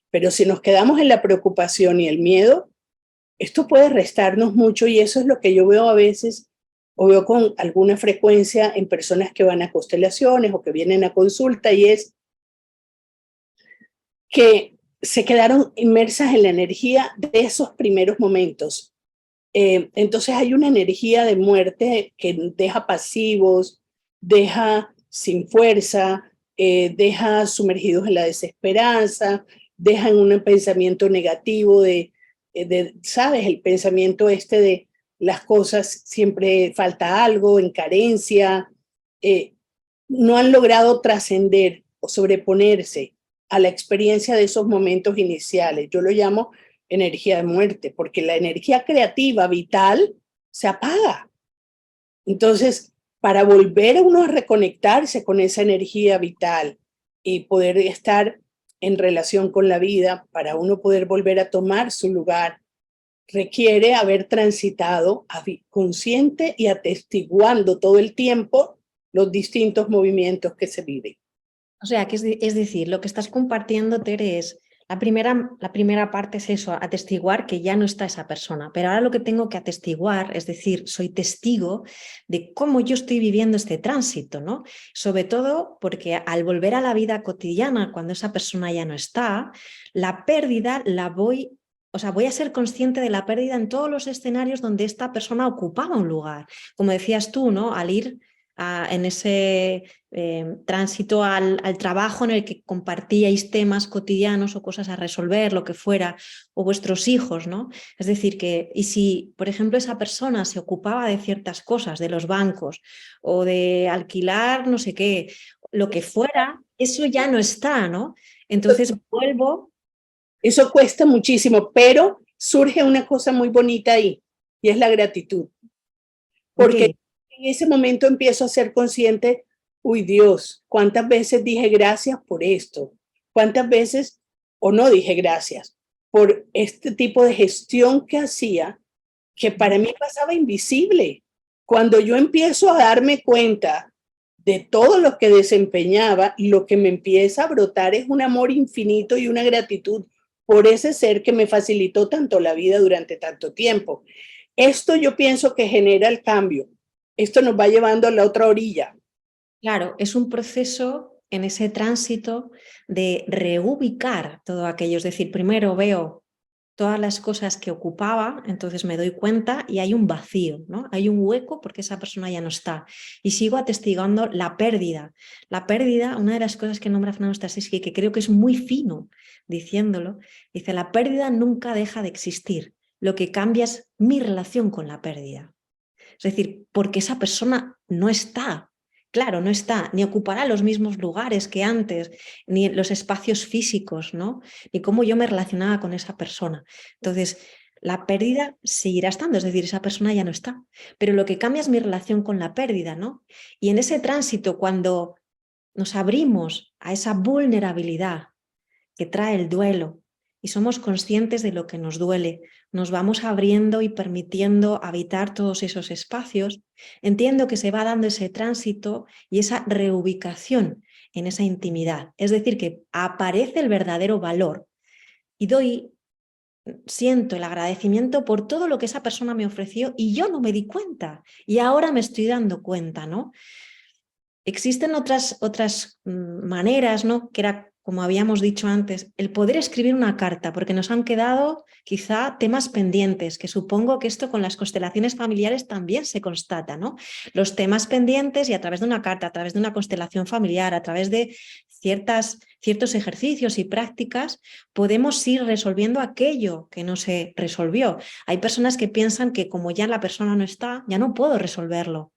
Pero si nos quedamos en la preocupación y el miedo, esto puede restarnos mucho, y eso es lo que yo veo a veces, o veo con alguna frecuencia en personas que van a constelaciones o que vienen a consulta, y es que se quedaron inmersas en la energía de esos primeros momentos. Entonces hay una energía de muerte que deja pasivos, deja sin fuerza, deja sumergidos en la desesperanza, deja en un pensamiento negativo ¿sabes? El pensamiento este de las cosas, siempre falta algo, en carencia. eh, no han logrado trascender o sobreponerse a la experiencia de esos momentos iniciales. Yo lo llamo energía de muerte, porque la energía creativa, vital, se apaga. Entonces, para volver a uno a reconectarse con esa energía vital y poder estar en relación con la vida, para uno poder volver a tomar su lugar, requiere haber transitado consciente y atestiguando todo el tiempo los distintos movimientos que se viven. O sea, que es decir, lo que estás compartiendo, Tere, es la primera parte es eso, atestiguar que ya no está esa persona, pero ahora lo que tengo que atestiguar, es decir, soy testigo de cómo yo estoy viviendo este tránsito, ¿no? Sobre todo porque al volver a la vida cotidiana, cuando esa persona ya no está, la pérdida voy a ser consciente de la pérdida en todos los escenarios donde esta persona ocupaba un lugar. Como decías tú, ¿no? Al ir en ese tránsito al trabajo en el que compartíais temas cotidianos o cosas a resolver, lo que fuera, o vuestros hijos, ¿no? Es decir, y si, por ejemplo, esa persona se ocupaba de ciertas cosas, de los bancos, o de alquilar no sé qué, lo que fuera, eso ya no está, ¿no? Entonces vuelvo... Eso cuesta muchísimo, pero surge una cosa muy bonita ahí, y es la gratitud. Porque Okay. en ese momento empiezo a ser consciente, uy Dios, ¿cuántas veces dije gracias por esto? ¿Cuántas veces o no dije gracias por este tipo de gestión que hacía, que para mí pasaba invisible? Cuando yo empiezo a darme cuenta de todo lo que desempeñaba, lo que me empieza a brotar es un amor infinito y una gratitud por ese ser que me facilitó tanto la vida durante tanto tiempo. Esto yo pienso que genera el cambio. Esto nos va llevando a la otra orilla. Claro, es un proceso en ese tránsito de reubicar todo aquello. Es decir, primero veo todas las cosas que ocupaba, entonces me doy cuenta y hay un vacío, ¿no? Hay un hueco porque esa persona ya no está. Y sigo atestigando la pérdida. La pérdida, una de las cosas que nombra Fernando Stanisky, que creo que es muy fino diciéndolo, dice, la pérdida nunca deja de existir. Lo que cambia es mi relación con la pérdida. Es decir, porque esa persona no está, claro, no está, ni ocupará los mismos lugares que antes, ni los espacios físicos, ¿no? Ni cómo yo me relacionaba con esa persona. Entonces, la pérdida seguirá estando, es decir, esa persona ya no está, pero lo que cambia es mi relación con la pérdida, ¿no? Y en ese tránsito, cuando nos abrimos a esa vulnerabilidad que trae el duelo y somos conscientes de lo que nos duele, nos vamos abriendo y permitiendo habitar todos esos espacios, entiendo que se va dando ese tránsito y esa reubicación en esa intimidad. Es decir, que aparece el verdadero valor y siento el agradecimiento por todo lo que esa persona me ofreció y yo no me di cuenta y ahora me estoy dando cuenta, ¿no? Existen otras maneras, ¿no? Que era, como habíamos dicho antes, el poder escribir una carta, porque nos han quedado quizá temas pendientes, que supongo que esto con las constelaciones familiares también se constata, ¿no? Los temas pendientes y a través de una carta, a través de una constelación familiar, a través de ciertos ejercicios y prácticas, podemos ir resolviendo aquello que no se resolvió. Hay personas que piensan que como ya la persona no está, ya no puedo resolverlo.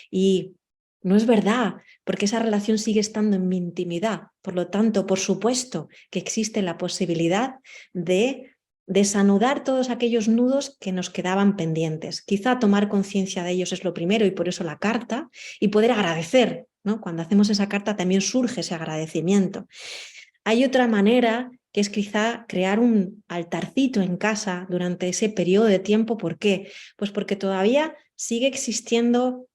Y no es verdad, porque esa relación sigue estando en mi intimidad. Por lo tanto, por supuesto que existe la posibilidad de desanudar todos aquellos nudos que nos quedaban pendientes. Quizá tomar conciencia de ellos es lo primero y por eso la carta, y poder agradecer, ¿no? Cuando hacemos esa carta también surge ese agradecimiento. Hay otra manera que es quizá crear un altarcito en casa durante ese periodo de tiempo. ¿Por qué? Pues porque todavía sigue existiendo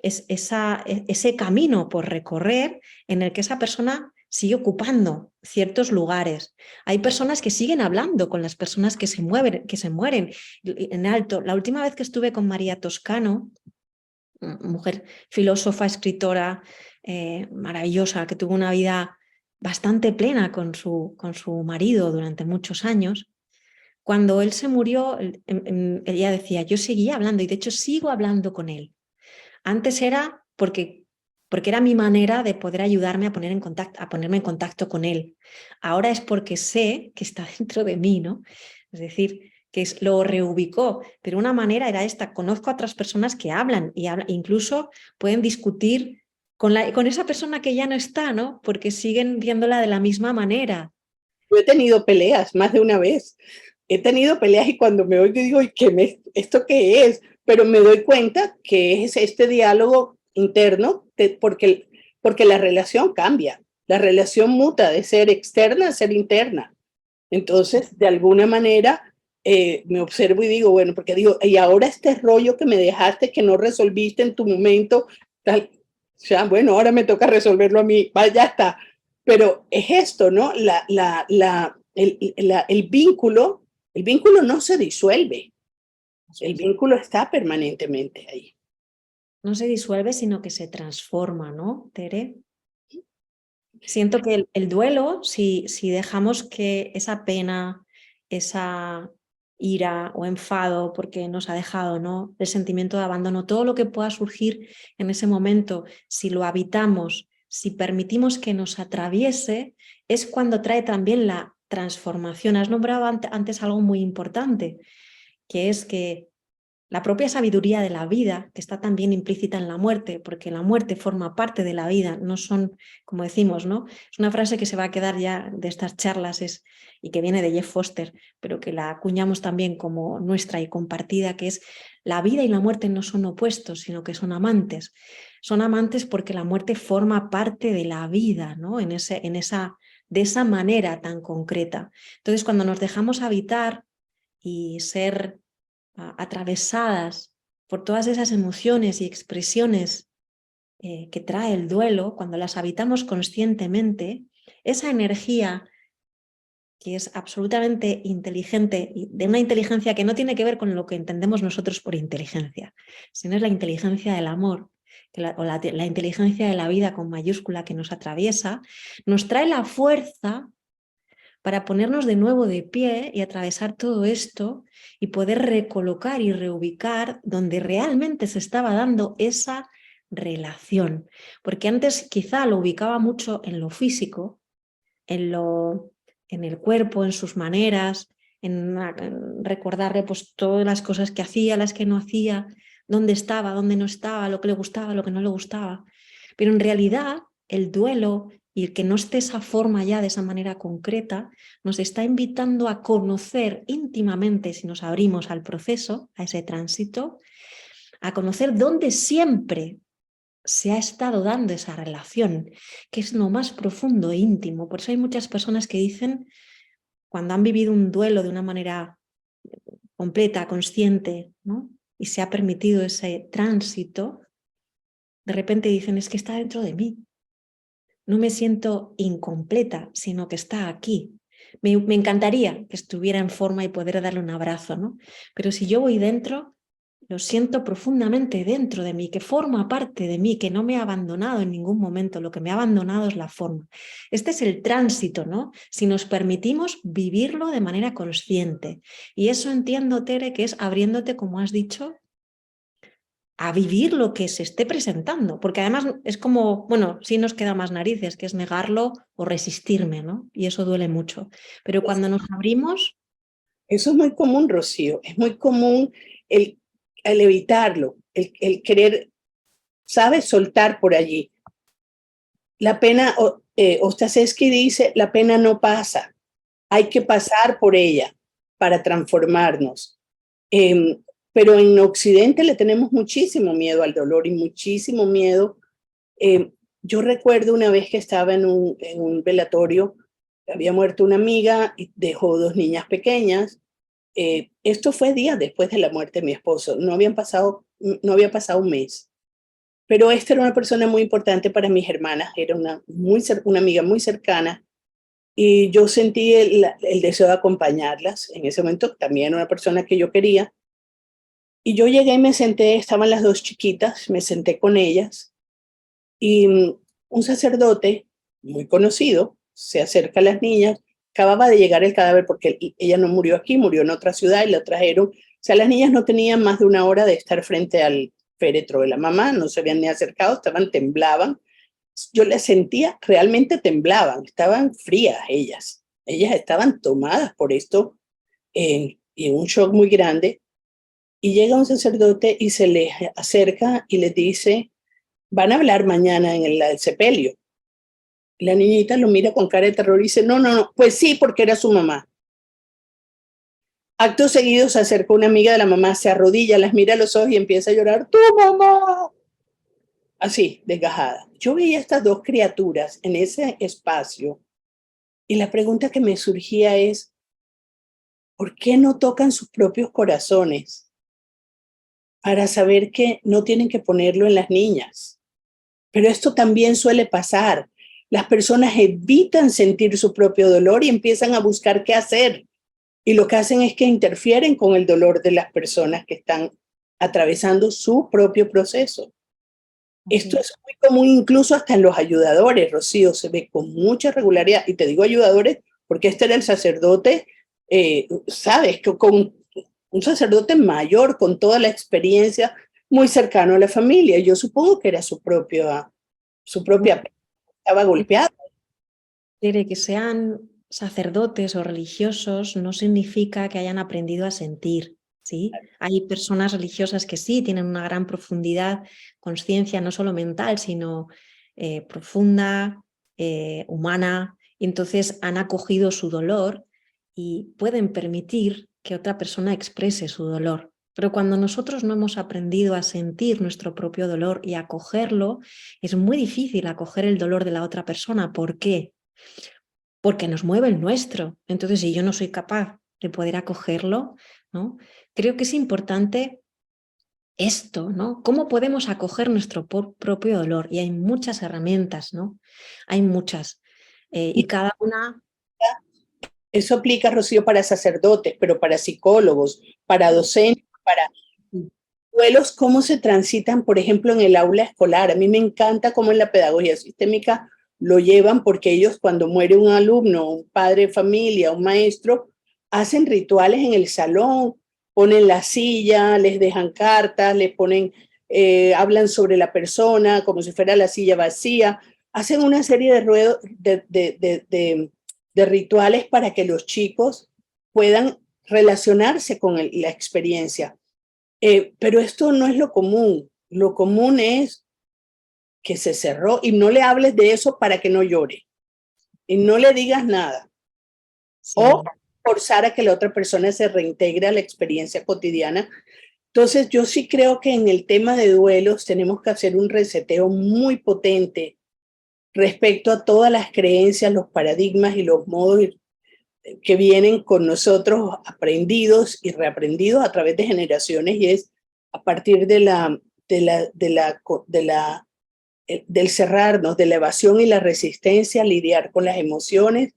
ese camino por recorrer en el que esa persona sigue ocupando ciertos lugares. Hay personas que siguen hablando con las personas que se mueren en alto. La última vez que estuve con María Toscano, mujer filósofa, escritora maravillosa, que tuvo una vida bastante plena con su marido durante muchos años. Cuando él se murió, ella decía, yo seguía hablando y de hecho sigo hablando con él. Antes era porque era mi manera de poder ayudarme a ponerme en contacto con él. Ahora es porque sé que está dentro de mí, ¿no? Es decir, lo reubicó, pero una manera era esta. Conozco a otras personas que hablan y incluso pueden discutir con esa persona que ya no está, ¿no? Porque siguen viéndola de la misma manera. Yo he tenido peleas más de una vez. He tenido peleas y cuando me oigo digo, ¿esto qué es? Pero me doy cuenta que es este diálogo interno porque la relación cambia. La relación muta de ser externa a ser interna. Entonces, de alguna manera, me observo y digo, bueno, porque digo, y ahora este rollo que me dejaste, que no resolviste en tu momento, tal, o sea, bueno, ahora me toca resolverlo a mí, va, ya está. Pero es esto, ¿no? El vínculo no se disuelve, el vínculo está permanentemente ahí. No se disuelve, sino que se transforma, ¿no, Tere? Siento que el duelo, si dejamos que esa pena, esa ira o enfado porque nos ha dejado, ¿no? El sentimiento de abandono, todo lo que pueda surgir en ese momento, si lo habitamos, si permitimos que nos atraviese, es cuando trae también la transformación. Has nombrado antes algo muy importante, que es que la propia sabiduría de la vida, que está también implícita en la muerte, porque la muerte forma parte de la vida, no son, como decimos, ¿no? Es una frase que se va a quedar ya de estas charlas y que viene de Jeff Foster, pero que la acuñamos también como nuestra y compartida, que es la vida y la muerte no son opuestos, sino que son amantes. Son amantes porque la muerte forma parte de la vida, ¿no? De esa manera tan concreta. Entonces, cuando nos dejamos habitar y ser atravesadas por todas esas emociones y expresiones que trae el duelo, cuando las habitamos conscientemente, esa energía que es absolutamente inteligente, y de una inteligencia que no tiene que ver con lo que entendemos nosotros por inteligencia, sino es la inteligencia del amor, la inteligencia de la vida con mayúscula que nos atraviesa, nos trae la fuerza para ponernos de nuevo de pie y atravesar todo esto y poder recolocar y reubicar donde realmente se estaba dando esa relación. Porque antes quizá lo ubicaba mucho en lo físico, en el cuerpo, en sus maneras, en recordarle pues, todas las cosas que hacía, las que no hacía, dónde estaba, dónde no estaba, lo que le gustaba, lo que no le gustaba. Pero en realidad el duelo y el que no esté esa forma ya de esa manera concreta nos está invitando a conocer íntimamente, si nos abrimos al proceso, a ese tránsito, a conocer dónde siempre se ha estado dando esa relación, que es lo más profundo e íntimo. Por eso hay muchas personas que dicen, cuando han vivido un duelo de una manera completa, consciente, ¿no? Y se ha permitido ese tránsito, de repente dicen, es que está dentro de mí. No me siento incompleta, sino que está aquí. Me encantaría que estuviera en forma y poder darle un abrazo, ¿no? Pero si yo voy dentro, lo siento profundamente dentro de mí, que forma parte de mí, que no me ha abandonado en ningún momento, lo que me ha abandonado es la forma. Este es el tránsito, ¿no? Si nos permitimos vivirlo de manera consciente. Y eso entiendo, Tere, que es abriéndote, como has dicho, a vivir lo que se esté presentando, porque además es como, bueno, sí nos queda más narices, que es negarlo o resistirme, ¿no? Y eso duele mucho. Pero cuando nos abrimos, Eso es muy común, Rocío, es muy común el, el evitarlo, el querer, ¿sabes? Soltar por allí. La pena, Ostaseski dice, la pena no pasa, hay que pasar por ella para transformarnos. Eh, pero en Occidente le tenemos muchísimo miedo al dolor y muchísimo miedo. Yo recuerdo una vez que estaba en un velatorio, había muerto una amiga y dejó dos niñas pequeñas. Esto fue días después de la muerte de mi esposo, no había pasado un mes. Pero esta era una persona muy importante para mis hermanas, era una amiga muy cercana y yo sentí el deseo de acompañarlas. En ese momento también era una persona que yo quería. Y yo llegué y me senté, estaban las dos chiquitas, me senté con ellas y un sacerdote muy conocido se acerca a las niñas. Acababa de llegar el cadáver porque ella no murió aquí, murió en otra ciudad y la trajeron. O sea, las niñas no tenían más de una hora de estar frente al féretro de la mamá, no se habían ni acercado, temblaban. Yo las sentía, realmente temblaban, estaban frías ellas. Ellas estaban tomadas por esto y en un shock muy grande. Y llega un sacerdote y se les acerca y les dice, van a hablar mañana en el sepelio. La niñita lo mira con cara de terror y dice, no, no, no, pues sí, porque era su mamá. Acto seguido se acerca una amiga de la mamá, se arrodilla, las mira a los ojos y empieza a llorar, ¡tu mamá! Así, desgajada. Yo veía estas dos criaturas en ese espacio y la pregunta que me surgía es, ¿por qué no tocan sus propios corazones para saber que no tienen que ponerlo en las niñas? Pero esto también suele pasar. Las personas evitan sentir su propio dolor y empiezan a buscar qué hacer. Y lo que hacen es que interfieren con el dolor de las personas que están atravesando su propio proceso. Esto es muy común incluso hasta en los ayudadores, Rocío, se ve con mucha regularidad. Y te digo ayudadores porque este era el sacerdote, sabes, que con un sacerdote mayor, con toda la experiencia, muy cercano a la familia. Yo supongo que era su propia, estaba golpeado. Quiere que sean sacerdotes o religiosos no significa que hayan aprendido a sentir, ¿sí? Hay personas religiosas que sí tienen una gran profundidad, conciencia no solo mental, sino profunda, humana, y entonces han acogido su dolor y pueden permitir que otra persona exprese su dolor. Pero cuando nosotros no hemos aprendido a sentir nuestro propio dolor y a acogerlo, es muy difícil acoger el dolor de la otra persona. ¿Por qué? Porque nos mueve el nuestro. Entonces, si yo no soy capaz de poder acogerlo, ¿no? Creo que es importante esto, ¿no? ¿Cómo podemos acoger nuestro propio dolor? Y hay muchas herramientas, ¿no? Hay muchas. Y cada una... Eso aplica, Rocío, para sacerdotes, pero para psicólogos, para docentes, para duelos, cómo se transitan, por ejemplo, en el aula escolar. A mí me encanta cómo en la pedagogía sistémica lo llevan, porque ellos cuando muere un alumno, un padre de familia, un maestro, hacen rituales en el salón, ponen la silla, les dejan cartas, les ponen, hablan sobre la persona como si fuera la silla vacía, hacen una serie de, de rituales para que los chicos puedan relacionarse con la experiencia. Pero esto no es lo común. Lo común es que se cerró y no le hables de eso para que no llore. Y no le digas nada. Sí. O forzar a que la otra persona se reintegre a la experiencia cotidiana. Entonces, yo sí creo que en el tema de duelos tenemos que hacer un reseteo muy potente respecto a todas las creencias, los paradigmas y los modos que vienen con nosotros aprendidos y reaprendidos a través de generaciones, y es a partir del cerrarnos, de la evasión y la resistencia, lidiar con las emociones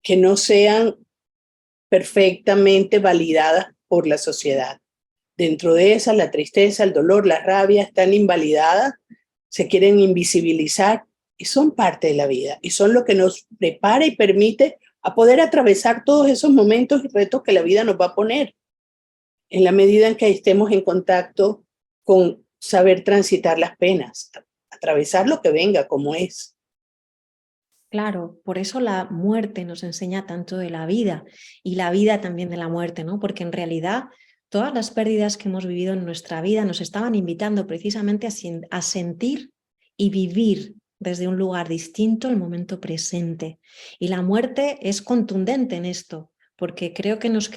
que no sean perfectamente validadas por la sociedad. Dentro de esas, la tristeza, el dolor, la rabia están invalidadas, se quieren invisibilizar y son parte de la vida y son lo que nos prepara y permite a poder atravesar todos esos momentos y retos que la vida nos va a poner, en la medida en que estemos en contacto con saber transitar las penas, atravesar lo que venga como es. Claro, por eso la muerte nos enseña tanto de la vida y la vida también de la muerte, ¿no? Porque en realidad todas las pérdidas que hemos vivido en nuestra vida nos estaban invitando precisamente a sentir y vivir desde un lugar distinto el momento presente. Y la muerte es contundente en esto, porque creo que nos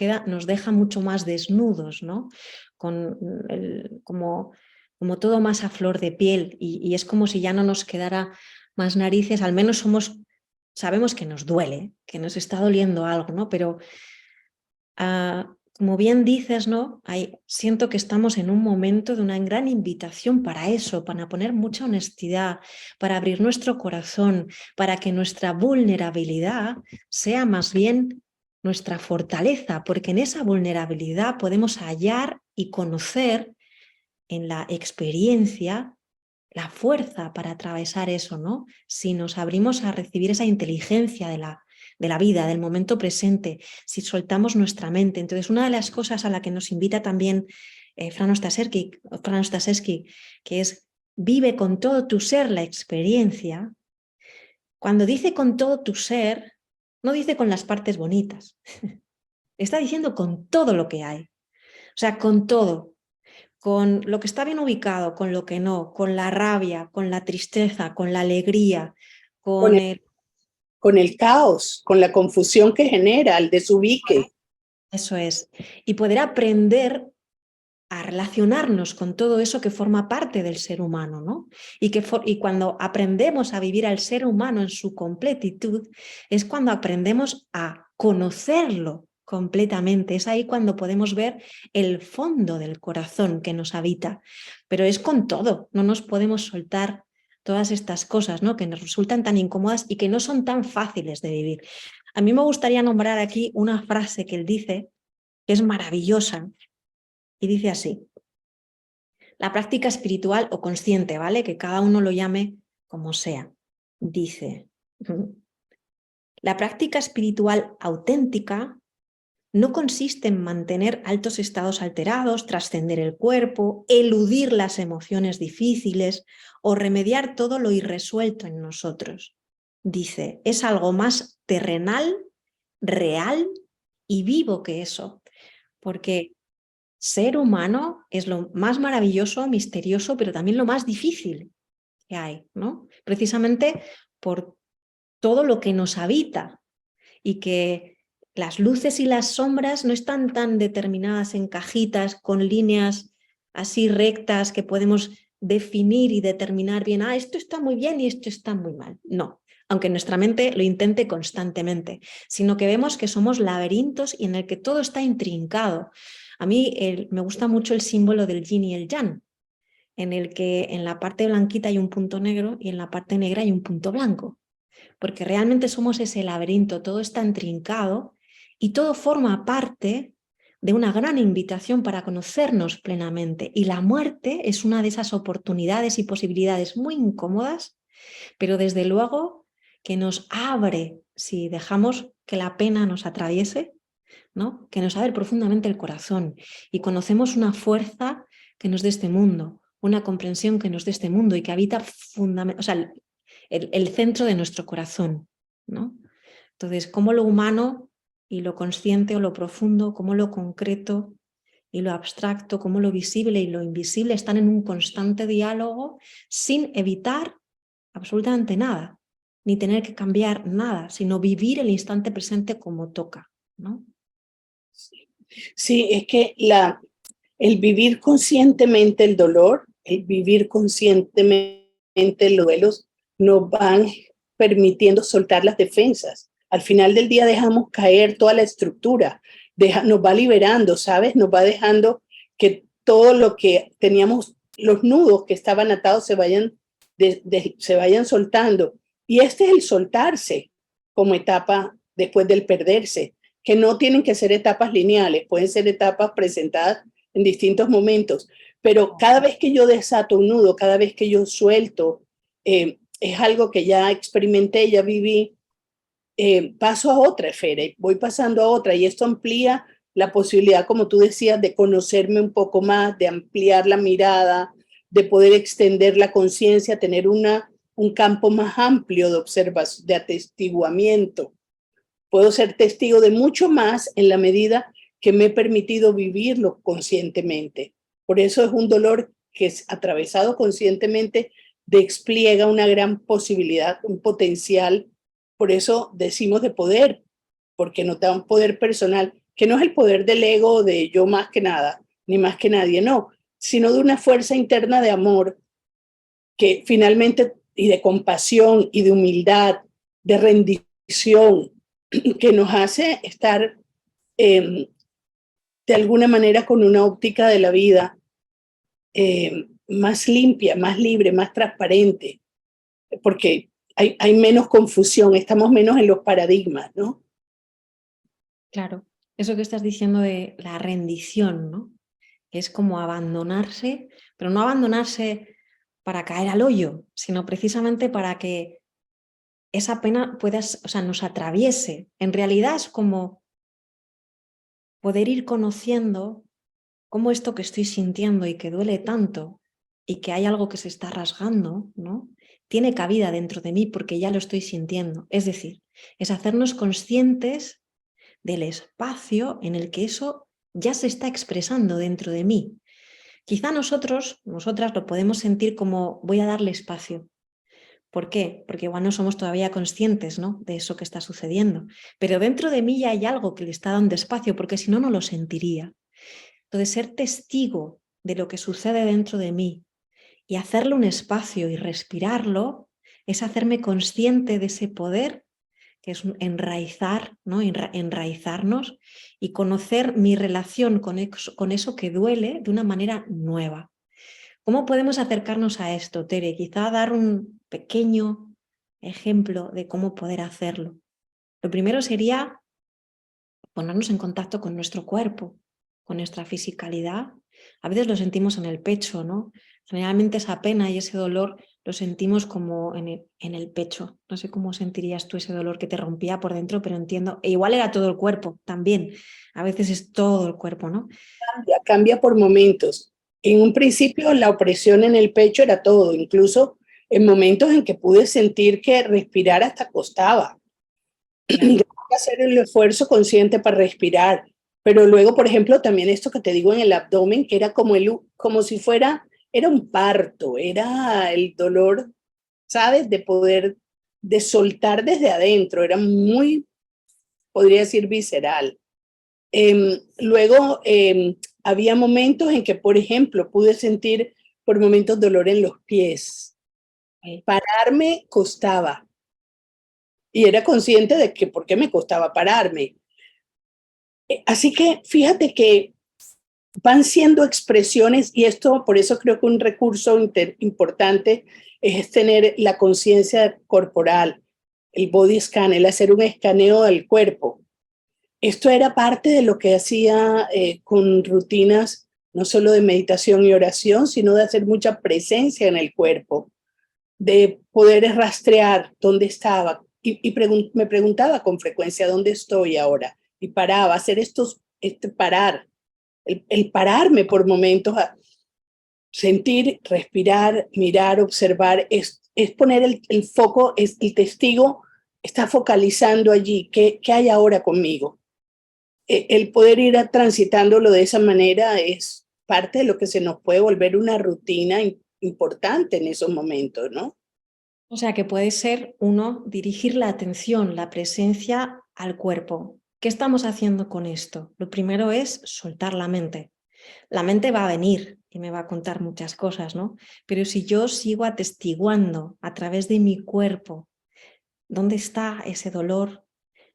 deja mucho más desnudos, ¿no? Como todo más a flor de piel, y es como si ya no nos quedara más narices, al menos sabemos que nos duele, que nos está doliendo algo, ¿no? Pero como bien dices, ¿no? Siento que estamos en un momento de una gran invitación para eso, para poner mucha honestidad, para abrir nuestro corazón, para que nuestra vulnerabilidad sea más bien nuestra fortaleza, porque en esa vulnerabilidad podemos hallar y conocer en la experiencia la fuerza para atravesar eso, ¿no? Si nos abrimos a recibir esa inteligencia de la vida, del momento presente, si soltamos nuestra mente. Entonces, una de las cosas a la que nos invita también Fran Ostaseski, que es vive con todo tu ser la experiencia. Cuando dice con todo tu ser, no dice con las partes bonitas. Está diciendo con todo lo que hay. O sea, con todo. Con lo que está bien ubicado, con lo que no, con la rabia, con la tristeza, con la alegría, con el caos, con la confusión que genera, el desubique. Eso es. Y poder aprender a relacionarnos con todo eso que forma parte del ser humano, ¿no? Y cuando aprendemos a vivir al ser humano en su completitud, es cuando aprendemos a conocerlo completamente. Es ahí cuando podemos ver el fondo del corazón que nos habita, pero es con todo, no nos podemos soltar todas estas cosas, ¿no? Que nos resultan tan incómodas y que no son tan fáciles de vivir. A mí me gustaría nombrar aquí una frase que él dice, que es maravillosa, y dice así: la práctica espiritual o consciente, ¿vale? Que cada uno lo llame como sea. Dice, la práctica espiritual auténtica no consiste en mantener altos estados alterados, trascender el cuerpo, eludir las emociones difíciles o remediar todo lo irresuelto en nosotros. Dice, es algo más terrenal, real y vivo que eso, porque ser humano es lo más maravilloso, misterioso, pero también lo más difícil que hay, ¿no? Precisamente por todo lo que nos habita y que las luces y las sombras no están tan determinadas en cajitas con líneas así rectas que podemos definir y determinar bien, esto está muy bien y esto está muy mal. No, aunque nuestra mente lo intente constantemente, sino que vemos que somos laberintos y en el que todo está intrincado. A mí me gusta mucho el símbolo del yin y el yang, en el que en la parte blanquita hay un punto negro y en la parte negra hay un punto blanco, porque realmente somos ese laberinto, todo está intrincado y todo forma parte de una gran invitación para conocernos plenamente. Y la muerte es una de esas oportunidades y posibilidades muy incómodas, pero desde luego que nos abre, si dejamos que la pena nos atraviese, ¿no? Que nos abre profundamente el corazón y conocemos una fuerza que nos dé este mundo, una comprensión que nos dé este mundo y que habita o sea, el centro de nuestro corazón, ¿no? Entonces, cómo lo humano y lo consciente o lo profundo, cómo lo concreto y lo abstracto, cómo lo visible y lo invisible están en un constante diálogo sin evitar absolutamente nada, ni tener que cambiar nada, sino vivir el instante presente como toca, ¿no? Sí, es que el vivir conscientemente el dolor, el vivir conscientemente los duelos, nos van permitiendo soltar las defensas. Al final del día dejamos caer toda la estructura, nos va liberando, ¿sabes? Nos va dejando que todo lo que teníamos, los nudos que estaban atados se vayan soltando. Y este es el soltarse como etapa después del perderse, que no tienen que ser etapas lineales, pueden ser etapas presentadas en distintos momentos, pero cada vez que yo desato un nudo, cada vez que yo suelto, es algo que ya experimenté, ya viví, paso a otra esfera, voy pasando a otra y esto amplía la posibilidad, como tú decías, de conocerme un poco más, de ampliar la mirada, de poder extender la conciencia, tener un campo más amplio de observación, de atestiguamiento. Puedo ser testigo de mucho más en la medida que me he permitido vivirlo conscientemente. Por eso es un dolor que es atravesado conscientemente, despliega una gran posibilidad, un potencial. Por eso decimos de poder, porque nos da un poder personal, que no es el poder del ego de yo más que nada, ni más que nadie, no, sino de una fuerza interna de amor que finalmente, y de compasión y de humildad, de rendición, que nos hace estar de alguna manera con una óptica de la vida más limpia, más libre, más transparente, porque hay menos confusión, estamos menos en los paradigmas, ¿no? Claro, eso que estás diciendo de la rendición, ¿no? Es como abandonarse, pero no abandonarse para caer al hoyo, sino precisamente para que esa pena pueda, o sea, nos atraviese. En realidad es como poder ir conociendo cómo esto que estoy sintiendo y que duele tanto y que hay algo que se está rasgando, ¿no? Tiene cabida dentro de mí porque ya lo estoy sintiendo. Es decir, es hacernos conscientes del espacio en el que eso ya se está expresando dentro de mí. Quizá nosotras lo podemos sentir como voy a darle espacio. ¿Por qué? Porque igual no somos todavía conscientes, ¿no?, de eso que está sucediendo. Pero dentro de mí ya hay algo que le está dando espacio, porque si no, no lo sentiría. Entonces, ser testigo de lo que sucede dentro de mí y hacerle un espacio y respirarlo es hacerme consciente de ese poder que es enraizar, ¿no? Enraizarnos y conocer mi relación con eso que duele de una manera nueva. ¿Cómo podemos acercarnos a esto, Tere? Quizá dar un pequeño ejemplo de cómo poder hacerlo. Lo primero sería ponernos en contacto con nuestro cuerpo, con nuestra fisicalidad. A veces lo sentimos en el pecho, ¿no? Generalmente esa pena y ese dolor lo sentimos como en el pecho. No sé cómo sentirías tú ese dolor que te rompía por dentro, pero entiendo. E igual era todo el cuerpo también. A veces es todo el cuerpo, ¿no? Cambia por momentos. En un principio la opresión en el pecho era todo, incluso en momentos en que pude sentir que respirar hasta costaba. Claro. Hacer el esfuerzo consciente para respirar. Pero luego, por ejemplo, también esto que te digo en el abdomen, que era como si fuera, era un parto, era el dolor, ¿sabes? De soltar desde adentro, era muy, podría decir, visceral. Luego, había momentos en que, por ejemplo, pude sentir por momentos dolor en los pies. Pararme costaba. Y era consciente de que por qué me costaba pararme. Así que fíjate que van siendo expresiones y esto, por eso creo que un recurso importante es tener la conciencia corporal, el body scan, el hacer un escaneo del cuerpo. Esto era parte de lo que hacía con rutinas no solo de meditación y oración, sino de hacer mucha presencia en el cuerpo, de poder rastrear dónde estaba me preguntaba con frecuencia dónde estoy ahora y paraba, hacer parar, el pararme por momentos, a sentir, respirar, mirar, observar, es poner el foco, es el testigo está focalizando allí, ¿qué hay ahora conmigo? El poder ir transitándolo de esa manera es parte de lo que se nos puede volver una rutina importante en esos momentos, ¿no? O sea que puede ser uno dirigir la atención, la presencia al cuerpo. ¿Qué estamos haciendo con esto? Lo primero es soltar la mente. La mente va a venir y me va a contar muchas cosas, ¿no? Pero si yo sigo atestiguando a través de mi cuerpo dónde está ese dolor,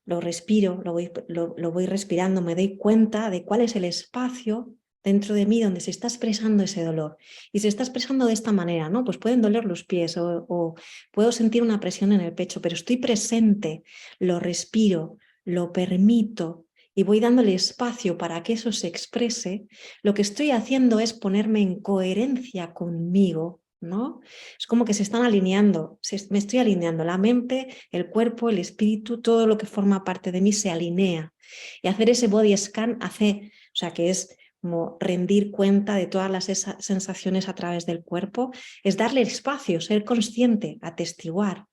lo respiro, lo voy respirando, me doy cuenta de cuál es el espacio dentro de mí donde se está expresando ese dolor. Y se está expresando de esta manera, ¿no? Pues pueden doler los pies o puedo sentir una presión en el pecho, pero estoy presente, lo respiro, lo permito y voy dándole espacio para que eso se exprese. Lo que estoy haciendo es ponerme en coherencia conmigo, ¿no? Es como que se están alineando, me estoy alineando, la mente, el cuerpo, el espíritu, todo lo que forma parte de mí se alinea. Y hacer ese body scan hace, o sea, que es como rendir cuenta de todas las sensaciones a través del cuerpo, es darle espacio, ser consciente, atestiguar.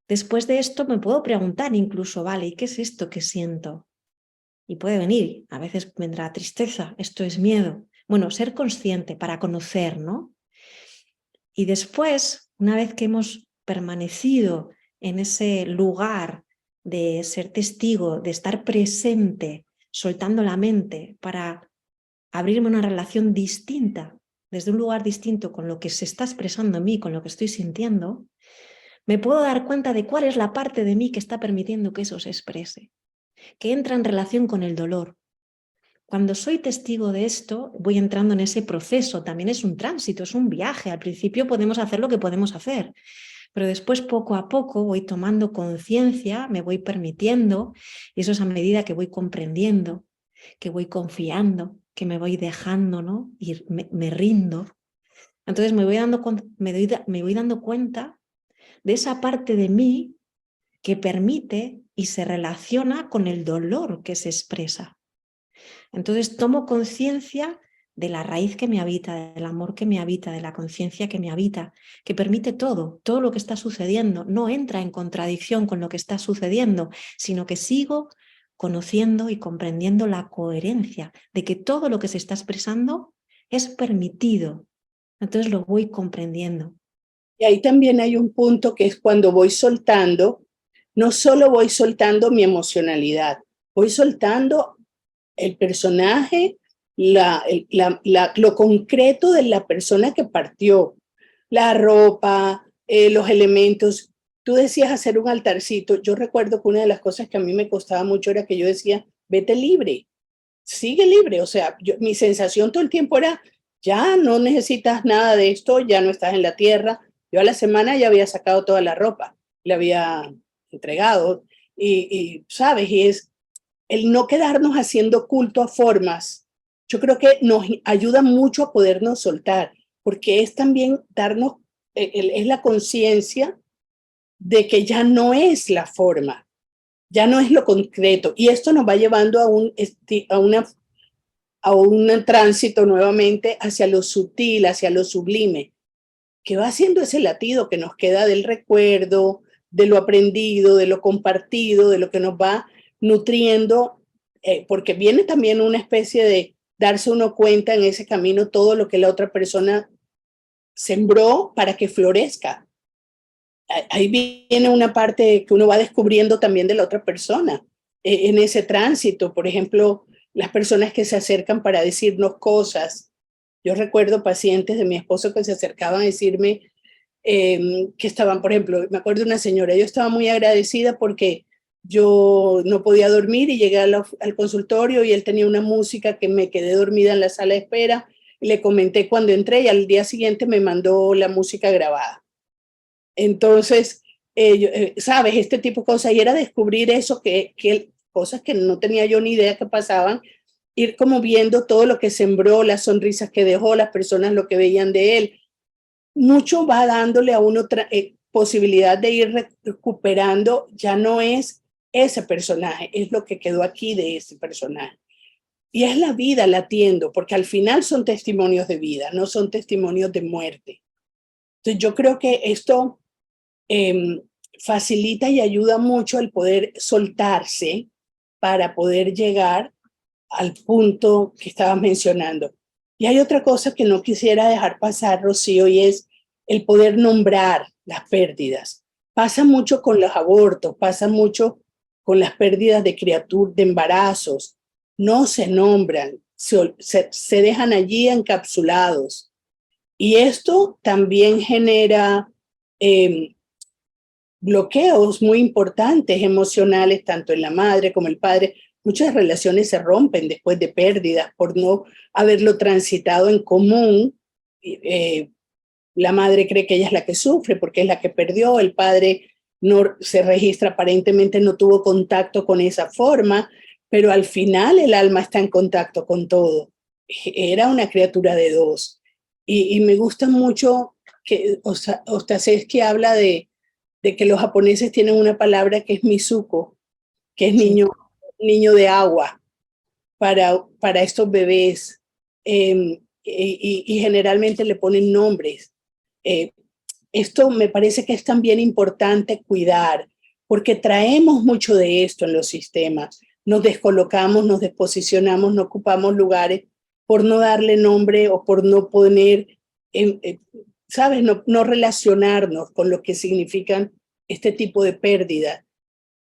Después de esto me puedo preguntar incluso, vale, ¿y qué es esto que siento? Y puede venir, a veces vendrá tristeza, esto es miedo. Bueno, ser consciente para conocer, ¿no? Y después, una vez que hemos permanecido en ese lugar de ser testigo, de estar presente, soltando la mente para abrirme una relación distinta, desde un lugar distinto con lo que se está expresando en mí, con lo que estoy sintiendo, me puedo dar cuenta de cuál es la parte de mí que está permitiendo que eso se exprese, que entra en relación con el dolor. Cuando soy testigo de esto, voy entrando en ese proceso. También es un tránsito, es un viaje. Al principio podemos hacer lo que podemos hacer, pero después poco a poco voy tomando conciencia, me voy permitiendo, y eso es a medida que voy comprendiendo, que voy confiando, que me voy dejando, ¿no? Y me rindo. Entonces me voy dando cuenta de esa parte de mí que permite y se relaciona con el dolor que se expresa. Entonces tomo conciencia de la raíz que me habita, del amor que me habita, de la conciencia que me habita, que permite todo lo que está sucediendo, no entra en contradicción con lo que está sucediendo, sino que sigo conociendo y comprendiendo la coherencia de que todo lo que se está expresando es permitido. Entonces lo voy comprendiendo. Y ahí también hay un punto que es cuando voy soltando, no solo voy soltando mi emocionalidad, voy soltando el personaje, lo concreto de la persona que partió, la ropa, los elementos. tú decías hacer un altarcito. Yo recuerdo que una de las cosas que a mí me costaba mucho era que yo decía, vete libre, sigue libre. O sea, mi sensación todo el tiempo era, ya no necesitas nada de esto, ya no estás en la tierra. Yo a la semana ya había sacado toda la ropa, le había entregado ¿sabes? Y es el no quedarnos haciendo culto a formas. Yo creo que nos ayuda mucho a podernos soltar, porque es también darnos, es la conciencia de que ya no es la forma, ya no es lo concreto. Y esto nos va llevando a un tránsito nuevamente hacia lo sutil, hacia lo sublime, que va haciendo ese latido que nos queda del recuerdo, de lo aprendido, de lo compartido, de lo que nos va nutriendo, porque viene también una especie de darse uno cuenta en ese camino todo lo que la otra persona sembró para que florezca. Ahí viene una parte que uno va descubriendo también de la otra persona en ese tránsito. Por ejemplo, las personas que se acercan para decirnos cosas. Yo recuerdo pacientes de mi esposo que se acercaban a decirme que estaban, por ejemplo, me acuerdo de una señora, yo estaba muy agradecida porque yo no podía dormir y llegué al consultorio y él tenía una música que me quedé dormida en la sala de espera y le comenté cuando entré y al día siguiente me mandó la música grabada. Entonces, sabes, este tipo de cosas, y era descubrir eso, cosas que no tenía yo ni idea que pasaban, ir como viendo todo lo que sembró, las sonrisas que dejó, las personas lo que veían de él. Mucho va dándole a uno posibilidad de ir recuperando, ya no es ese personaje, es lo que quedó aquí de ese personaje. Y es la vida latiendo, porque al final son testimonios de vida, no son testimonios de muerte. Entonces yo creo que esto facilita y ayuda mucho el poder soltarse para poder llegar al punto que estabas mencionando. Y hay otra cosa que no quisiera dejar pasar, Rocío, y es el poder nombrar las pérdidas. Pasa mucho con los abortos, pasa mucho con las pérdidas de criaturas, de embarazos. No se nombran, se dejan allí encapsulados. Y esto también genera bloqueos muy importantes emocionales, tanto en la madre como el padre. Muchas relaciones se rompen después de pérdidas por no haberlo transitado en común. La madre cree que ella es la que sufre porque es la que perdió, el padre no se registra, aparentemente no tuvo contacto con esa forma, pero al final el alma está en contacto con todo. Era una criatura de dos. Y me gusta mucho que Ostaseski habla de que los japoneses tienen una palabra que es mizuko, que es Sí. niño de agua para estos bebés, y generalmente le ponen nombres. Eh, Esto me parece que es también importante cuidar, porque traemos mucho de esto en los sistemas. Nos descolocamos, nos desposicionamos, no ocupamos lugares por no darle nombre o por no poner, ¿sabes? No relacionarnos con lo que significan este tipo de pérdida.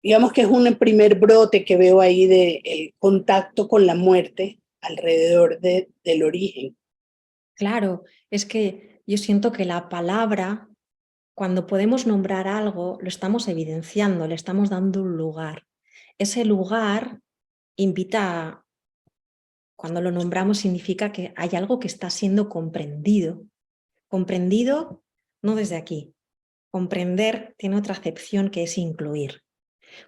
Digamos que es un primer brote que veo ahí de el contacto con la muerte alrededor del origen. Claro, es que yo siento que la palabra, cuando podemos nombrar algo, lo estamos evidenciando, le estamos dando un lugar. Ese lugar invita, cuando lo nombramos, significa que hay algo que está siendo comprendido. Comprendido no desde aquí. Comprender tiene otra acepción que es incluir.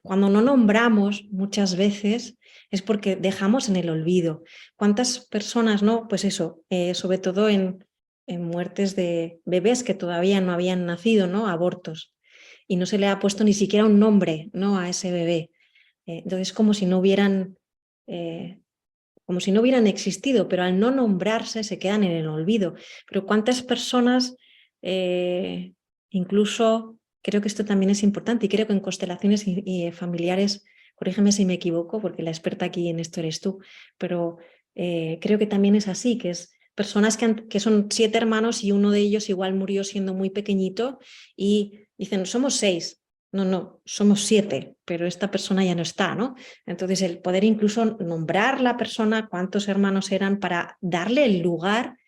Cuando no nombramos muchas veces es porque dejamos en el olvido. ¿Cuántas personas, no? Pues eso, sobre todo en muertes de bebés que todavía no habían nacido, ¿no? Abortos. Y no se le ha puesto ni siquiera un nombre, ¿no? A ese bebé. Entonces, eh, como si no hubieran existido, pero al no nombrarse se quedan en el olvido. Pero ¿cuántas personas, incluso creo que esto también es importante y creo que en constelaciones y familiares, corrígeme si me equivoco, porque la experta aquí en esto eres tú, pero creo que también es así, que es personas que son 7 hermanos y uno de ellos igual murió siendo muy pequeñito y dicen, somos 6. No, somos 7, pero esta persona ya no está, ¿no? Entonces, el poder incluso nombrar la persona, cuántos hermanos eran, para darle el lugar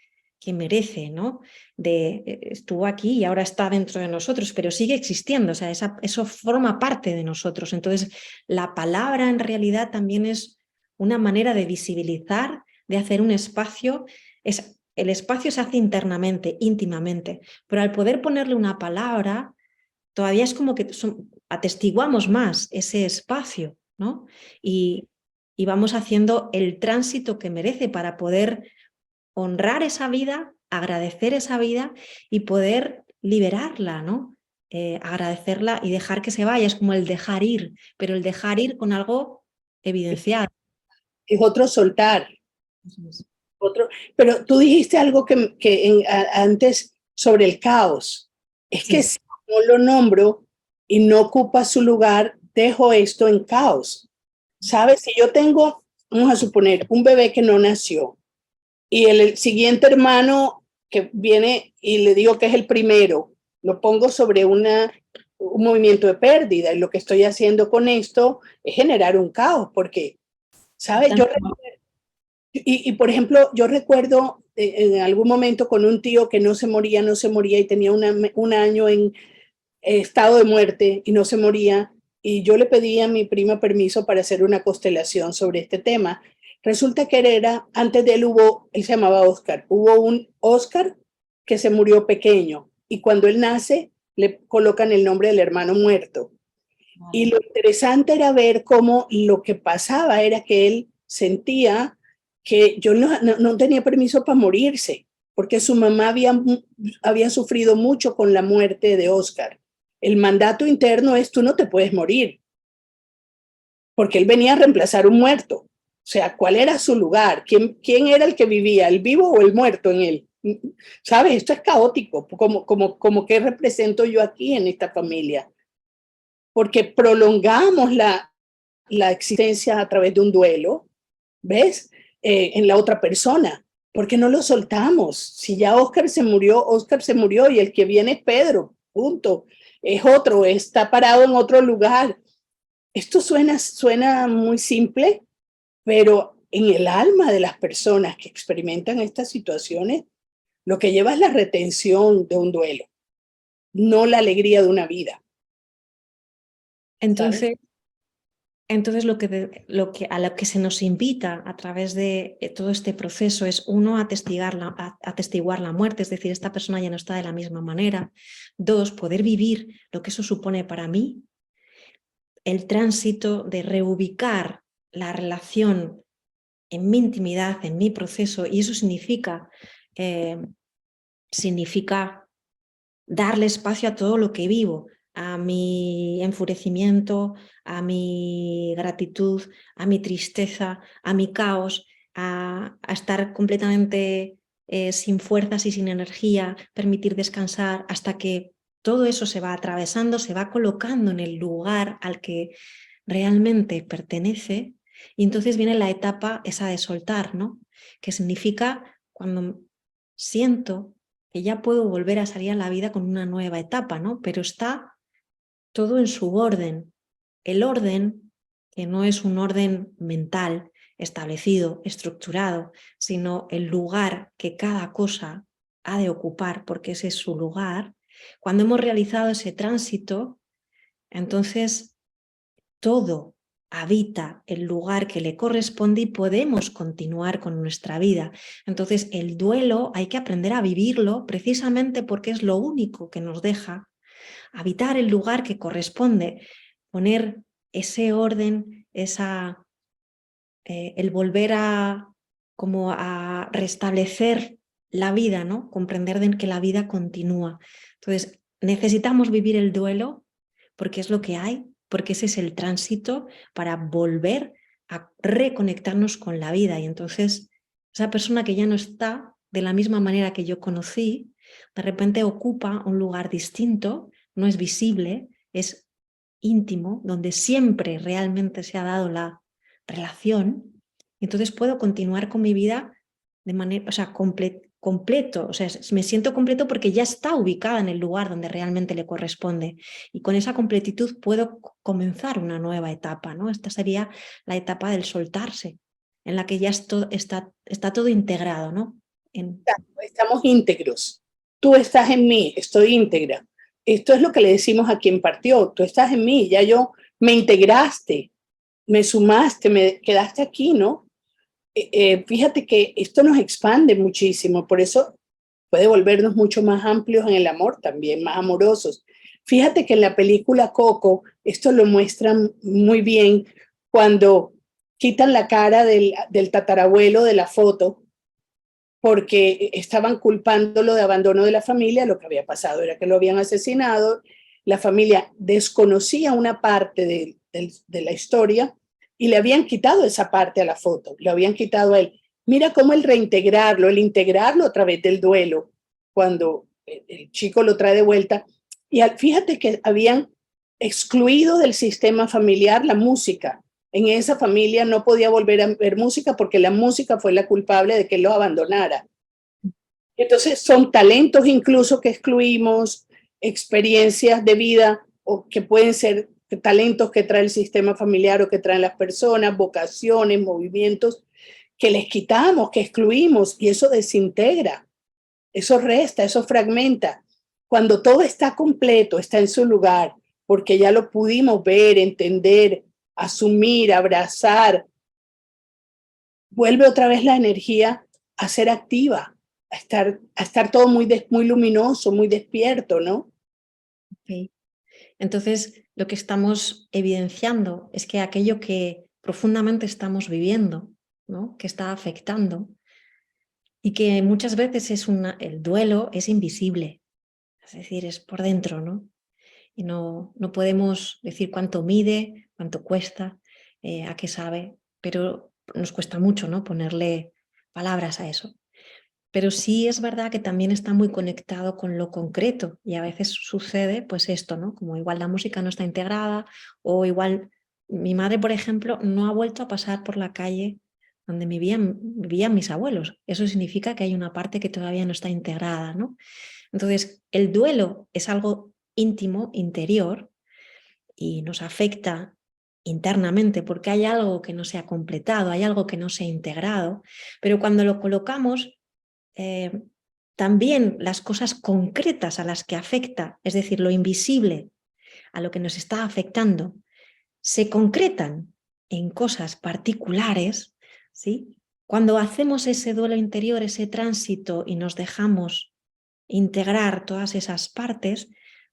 que merece, ¿no? Estuvo aquí y ahora está dentro de nosotros, pero sigue existiendo, o sea, eso forma parte de nosotros. Entonces, la palabra en realidad también es una manera de visibilizar, de hacer un espacio. El espacio se hace internamente, íntimamente, pero al poder ponerle una palabra, todavía es como que atestiguamos más ese espacio, ¿no? Y vamos haciendo el tránsito que merece para poder honrar esa vida, agradecer esa vida y poder liberarla, ¿no? Agradecerla y dejar que se vaya, es como el dejar ir, pero el dejar ir con algo evidenciado. Es otro soltar. Otro, pero tú dijiste algo antes sobre el caos. Es que Sí. si no lo nombro y no ocupa su lugar, dejo esto en caos. ¿Sabes? Si yo tengo, vamos a suponer, un bebé que no nació y el siguiente hermano que viene y le digo que es el primero, lo pongo sobre un movimiento de pérdida y lo que estoy haciendo con esto es generar un caos porque, ¿sabes? Por ejemplo, yo recuerdo en algún momento con un tío que no se moría, no se moría y tenía un año en estado de muerte y no se moría. Y yo le pedí a mi prima permiso para hacer una constelación sobre este tema. Resulta que antes de él él se llamaba Oscar, hubo un Oscar que se murió pequeño y cuando él nace le colocan el nombre del hermano muerto. Y lo interesante era ver cómo lo que pasaba era que él sentía que yo no tenía permiso para morirse, porque su mamá había sufrido mucho con la muerte de Oscar. El mandato interno es tú no te puedes morir, porque él venía a reemplazar un muerto. O sea, ¿cuál era su lugar? ¿Quién era el que vivía, el vivo o el muerto en él? ¿Sabes? Esto es caótico, como que represento yo aquí en esta familia, porque prolongamos la existencia a través de un duelo, ¿ves? En la otra persona, porque no lo soltamos. Si ya Oscar se murió y el que viene es Pedro, punto. Es otro, está parado en otro lugar. Esto suena muy simple, pero en el alma de las personas que experimentan estas situaciones, lo que lleva es la retención de un duelo, no la alegría de una vida, ¿sabes? Entonces, a lo que se nos invita a través de todo este proceso es, uno, atestiguar la muerte, es decir, esta persona ya no está de la misma manera. Dos, poder vivir lo que eso supone para mí, el tránsito de reubicar la relación en mi intimidad, en mi proceso, y eso significa darle espacio a todo lo que vivo, a mi enfurecimiento, a mi gratitud, a mi tristeza, a mi caos, a estar completamente sin fuerzas y sin energía, permitir descansar hasta que todo eso se va atravesando, se va colocando en el lugar al que realmente pertenece, y entonces viene la etapa esa de soltar, ¿no? Que significa cuando siento que ya puedo volver a salir a la vida con una nueva etapa, ¿no? Pero está todo en su orden. El orden, que no es un orden mental establecido, estructurado, sino el lugar que cada cosa ha de ocupar, porque ese es su lugar. Cuando hemos realizado ese tránsito, entonces todo habita el lugar que le corresponde y podemos continuar con nuestra vida. Entonces, el duelo hay que aprender a vivirlo precisamente porque es lo único que nos deja habitar el lugar que corresponde, poner ese orden, el volver como a restablecer la vida, ¿no? Comprender que la vida continúa. Entonces, necesitamos vivir el duelo porque es lo que hay, porque ese es el tránsito para volver a reconectarnos con la vida. Y entonces, esa persona que ya no está de la misma manera que yo conocí, de repente ocupa un lugar distinto, no es visible, es íntimo, donde siempre realmente se ha dado la relación. Entonces puedo continuar con mi vida de manera, o sea, completo, o sea, me siento completo porque ya está ubicada en el lugar donde realmente le corresponde, y con esa completitud puedo comenzar una nueva etapa, ¿no? Esta sería la etapa del soltarse, en la que ya está todo integrado, ¿no? Estamos íntegros. Tú estás en mí, estoy íntegra. Esto es lo que le decimos a quien partió. Tú estás en mí, ya yo me integraste, me sumaste, me quedaste aquí, ¿no? Fíjate que esto nos expande muchísimo, por eso puede volvernos mucho más amplios en el amor también, más amorosos. Fíjate que en la película Coco esto lo muestran muy bien cuando quitan la cara del tatarabuelo de la foto porque estaban culpándolo de abandono de la familia. Lo que había pasado era que lo habían asesinado, la familia desconocía una parte de la historia y le habían quitado esa parte a la foto, le habían quitado a él. Mira cómo el integrarlo a través del duelo, cuando el chico lo trae de vuelta, y fíjate que habían excluido del sistema familiar la música. En esa familia no podía volver a ver música porque la música fue la culpable de que él los abandonara. Entonces son talentos incluso que excluimos, experiencias de vida o que pueden ser talentos que trae el sistema familiar o que traen las personas, vocaciones, movimientos que les quitamos, que excluimos, y eso desintegra, eso resta, eso fragmenta. Cuando todo está completo, está en su lugar, porque ya lo pudimos ver, entender, asumir, abrazar, vuelve otra vez la energía a ser activa, a estar todo muy luminoso, muy despierto, ¿no? Ok. Entonces, lo que estamos evidenciando es que aquello que profundamente estamos viviendo, ¿no? Que está afectando y que muchas veces el duelo es invisible, es decir, es por dentro, ¿no? Y no podemos decir cuánto mide, cuánto cuesta, a qué sabe, pero nos cuesta mucho, ¿no? Ponerle palabras a eso. Pero sí es verdad que también está muy conectado con lo concreto y a veces sucede pues esto, ¿no? Como igual la música no está integrada o igual mi madre, por ejemplo, no ha vuelto a pasar por la calle donde vivían mis abuelos. Eso significa que hay una parte que todavía no está integrada, ¿no? Entonces, el duelo es algo íntimo, interior, y nos afecta internamente porque hay algo que no se ha completado, hay algo que no se ha integrado, pero cuando lo colocamos, también las cosas concretas a las que afecta, es decir, lo invisible a lo que nos está afectando, se concretan en cosas particulares, ¿sí? Cuando hacemos ese duelo interior, ese tránsito y nos dejamos integrar todas esas partes,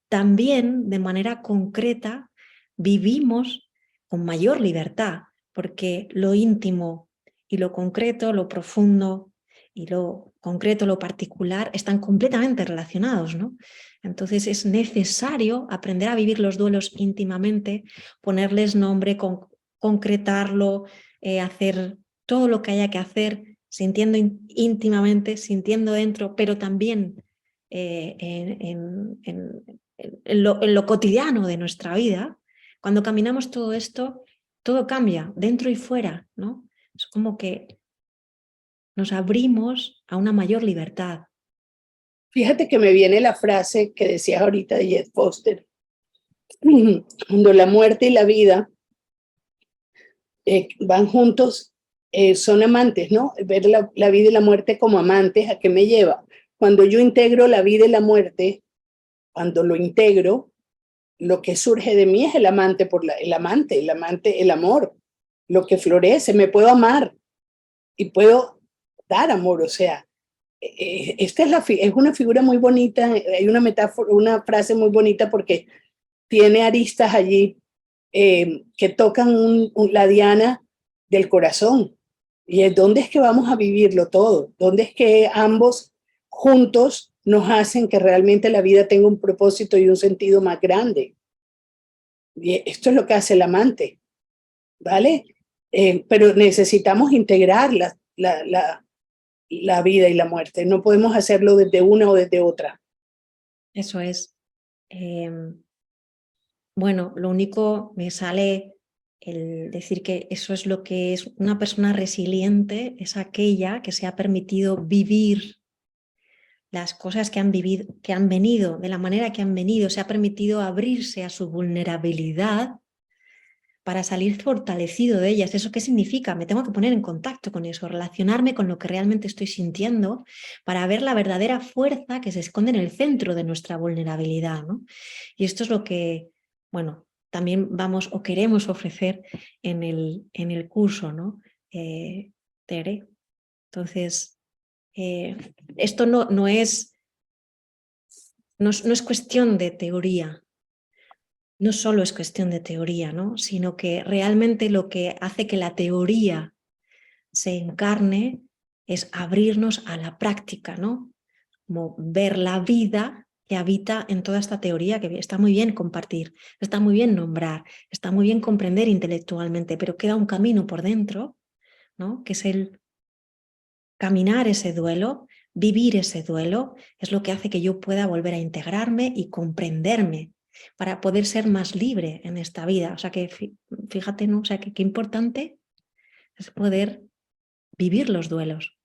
también de manera concreta vivimos con mayor libertad, porque lo íntimo y lo concreto, lo profundo y lo concreto, lo particular, están completamente relacionados, ¿no? Entonces es necesario aprender a vivir los duelos íntimamente, ponerles nombre, concretarlo, hacer todo lo que haya que hacer, sintiendo íntimamente, sintiendo dentro, pero también en lo cotidiano de nuestra vida. Cuando caminamos todo esto, todo cambia, dentro y fuera, ¿no? Es como que nos abrimos a una mayor libertad. Fíjate que me viene la frase que decías ahorita de Jeff Foster, cuando la muerte y la vida van juntos, son amantes, ¿no? Ver la vida y la muerte como amantes, ¿a qué me lleva? Cuando yo integro la vida y la muerte, cuando lo integro, lo que surge de mí es el amante, el amor, lo que florece, me puedo amar y puedo dar amor, o sea, esta es una figura muy bonita, hay una metáfora, una frase muy bonita porque tiene aristas allí que tocan la diana del corazón. Y es dónde es que vamos a vivirlo todo, dónde es que ambos juntos nos hacen que realmente la vida tenga un propósito y un sentido más grande. Y esto es lo que hace el amante, ¿vale? Pero necesitamos integrar la vida y la muerte. No podemos hacerlo desde una o desde otra. Eso es. Bueno, lo único me sale el decir que eso es lo que es una persona resiliente, es aquella que se ha permitido vivir las cosas que han vivido, que han venido, de la manera que han venido, se ha permitido abrirse a su vulnerabilidad para salir fortalecido de ellas. ¿Eso qué significa? Me tengo que poner en contacto con eso, relacionarme con lo que realmente estoy sintiendo para ver la verdadera fuerza que se esconde en el centro de nuestra vulnerabilidad, ¿no? Y esto es lo que, bueno, también vamos o queremos ofrecer en el curso, ¿no? Tere. Entonces, esto no es cuestión de teoría, no solo es cuestión de teoría, ¿no? Sino que realmente lo que hace que la teoría se encarne es abrirnos a la práctica, ¿no? Como ver la vida que habita en toda esta teoría, que está muy bien compartir, está muy bien nombrar, está muy bien comprender intelectualmente, pero queda un camino por dentro, ¿no? Que es el caminar ese duelo, vivir ese duelo, es lo que hace que yo pueda volver a integrarme y comprenderme para poder ser más libre en esta vida. O sea que fíjate, ¿no? O sea que qué importante es poder vivir los duelos.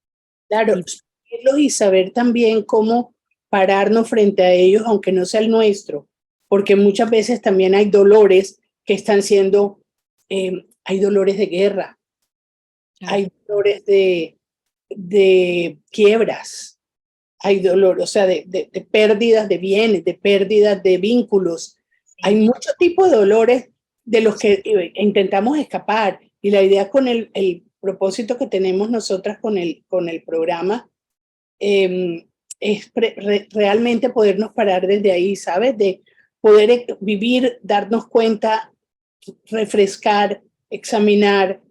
Claro, Vi- vivirlos y saber también cómo pararnos frente a ellos, aunque no sea el nuestro, porque muchas veces también hay dolores que están siendo, hay dolores de guerra, Claro, hay dolores de quiebras, hay dolor, o sea, de pérdidas de bienes, de pérdidas de vínculos. Hay sí, muchos tipos de dolores de los que intentamos escapar. Y la idea con el propósito que tenemos nosotras con el programa es realmente podernos parar desde ahí, ¿sabes? De poder vivir, darnos cuenta, refrescar, examinar,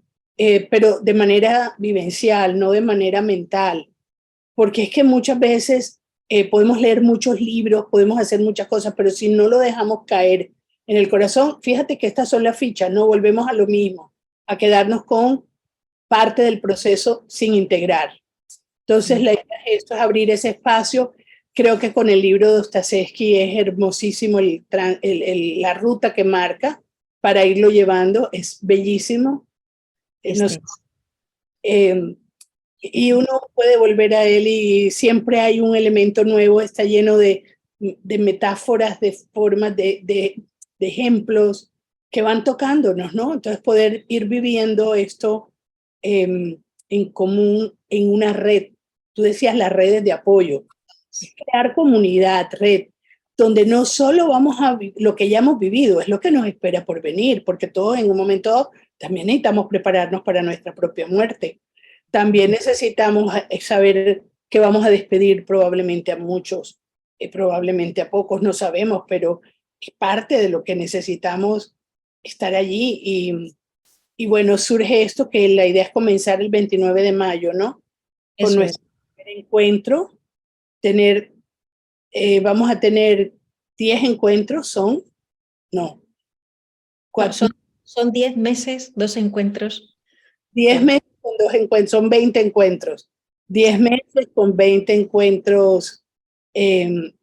pero de manera vivencial, no de manera mental, porque es que muchas veces podemos leer muchos libros, podemos hacer muchas cosas, pero si no lo dejamos caer en el corazón, fíjate que estas son las fichas, no volvemos a lo mismo, a quedarnos con parte del proceso sin integrar. Entonces, mm, la idea es esto, es abrir ese espacio. Creo que con el libro de Dostoyevsky es hermosísimo la ruta que marca para irlo llevando, es bellísimo. Nos, este, eh, y uno puede volver a él y siempre hay un elemento nuevo, está lleno de metáforas, de formas, de ejemplos que van tocándonos, ¿no? Entonces poder ir viviendo esto en común, en una red. Tú decías las redes de apoyo, crear comunidad, red, donde no solo vamos a lo que ya hemos vivido, es lo que nos espera por venir, porque todos en un momento también necesitamos prepararnos para nuestra propia muerte. También necesitamos saber que vamos a despedir probablemente a muchos, probablemente a pocos, no sabemos, pero es parte de lo que necesitamos estar allí. Y bueno, surge esto que la idea es comenzar el 29 de mayo, ¿no? Con eso es. nuestro primer encuentro, tener, vamos a tener 10 encuentros, no, No, 4, son 10 meses, 2 encuentros 10 por... meses con 2 encuentros, son 20 encuentros. 10 meses con 20 encuentros eh,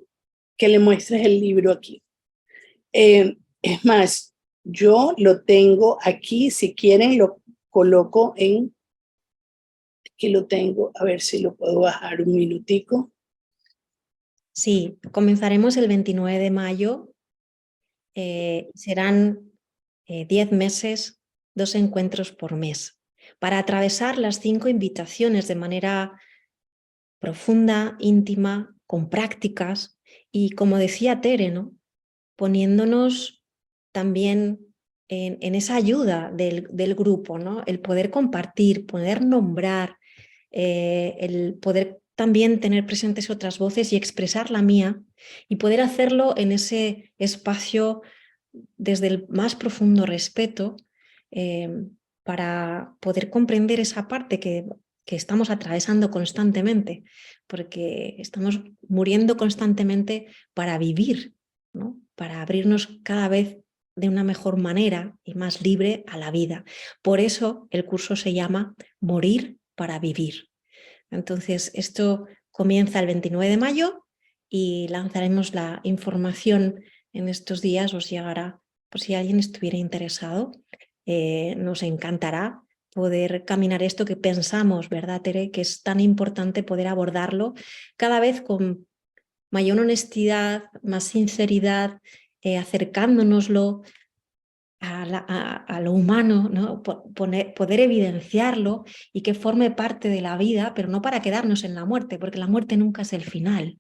que le muestres el libro aquí. Es más, yo lo tengo aquí, si quieren lo coloco aquí lo tengo, a ver si lo puedo bajar un minutico. Sí, comenzaremos el 29 de mayo, serán 10 meses, 2 encuentros por mes, para atravesar las 5 invitaciones de manera profunda, íntima, con prácticas y, como decía Tere, ¿no? Poniéndonos también en esa ayuda del grupo, ¿no? El poder compartir, poder nombrar, el poder también tener presentes otras voces y expresar la mía y poder hacerlo en ese espacio desde el más profundo respeto, eh, para poder comprender esa parte que estamos atravesando constantemente, porque estamos muriendo constantemente para vivir, ¿no? Para abrirnos cada vez de una mejor manera y más libre a la vida. Por eso el curso se llama Morir para Vivir. Entonces, esto comienza el 29 de mayo y lanzaremos la información en estos días, os llegará por si alguien estuviera interesado. Nos encantará poder caminar esto que pensamos, ¿verdad, Tere? Que es tan importante poder abordarlo cada vez con mayor honestidad, más sinceridad, acercándonoslo a lo humano, ¿no? Poder evidenciarlo y que forme parte de la vida, pero no para quedarnos en la muerte, porque la muerte nunca es el final.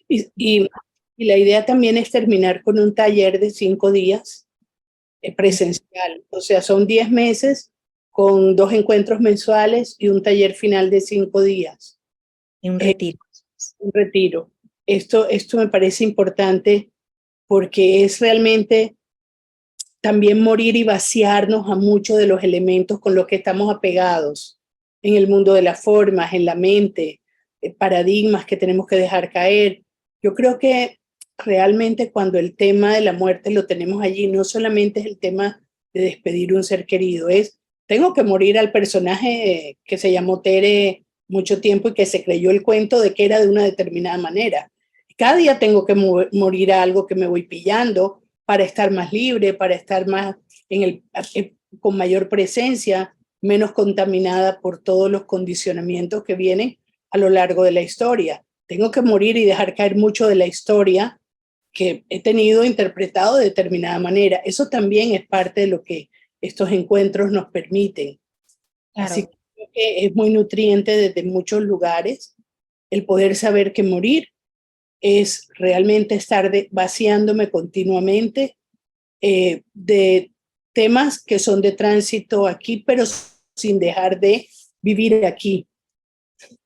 Y, y, y la idea también es terminar con un taller de 5 días presencial. O sea, son 10 meses con 2 encuentros mensuales y un taller final de 5 días. Y un retiro. Un retiro. Esto me parece importante porque es realmente también morir y vaciarnos a muchos de los elementos con los que estamos apegados en el mundo de las formas, en la mente, paradigmas que tenemos que dejar caer. Yo creo que realmente cuando el tema de la muerte lo tenemos allí, no solamente es el tema de despedir un ser querido, es tengo que morir al personaje que se llamó Tere mucho tiempo y que se creyó el cuento de que era de una determinada manera. Cada día tengo que morir a algo que me voy pillando para estar más libre, para estar más con mayor presencia, menos contaminada por todos los condicionamientos que vienen a lo largo de la historia. Tengo que morir y dejar caer mucho de la historia que he tenido interpretado de determinada manera. Eso también es parte de lo que estos encuentros nos permiten. Claro. Así que es muy nutriente desde muchos lugares el poder saber que morir es realmente estar vaciándome continuamente de temas que son de tránsito aquí, pero sin dejar de vivir aquí,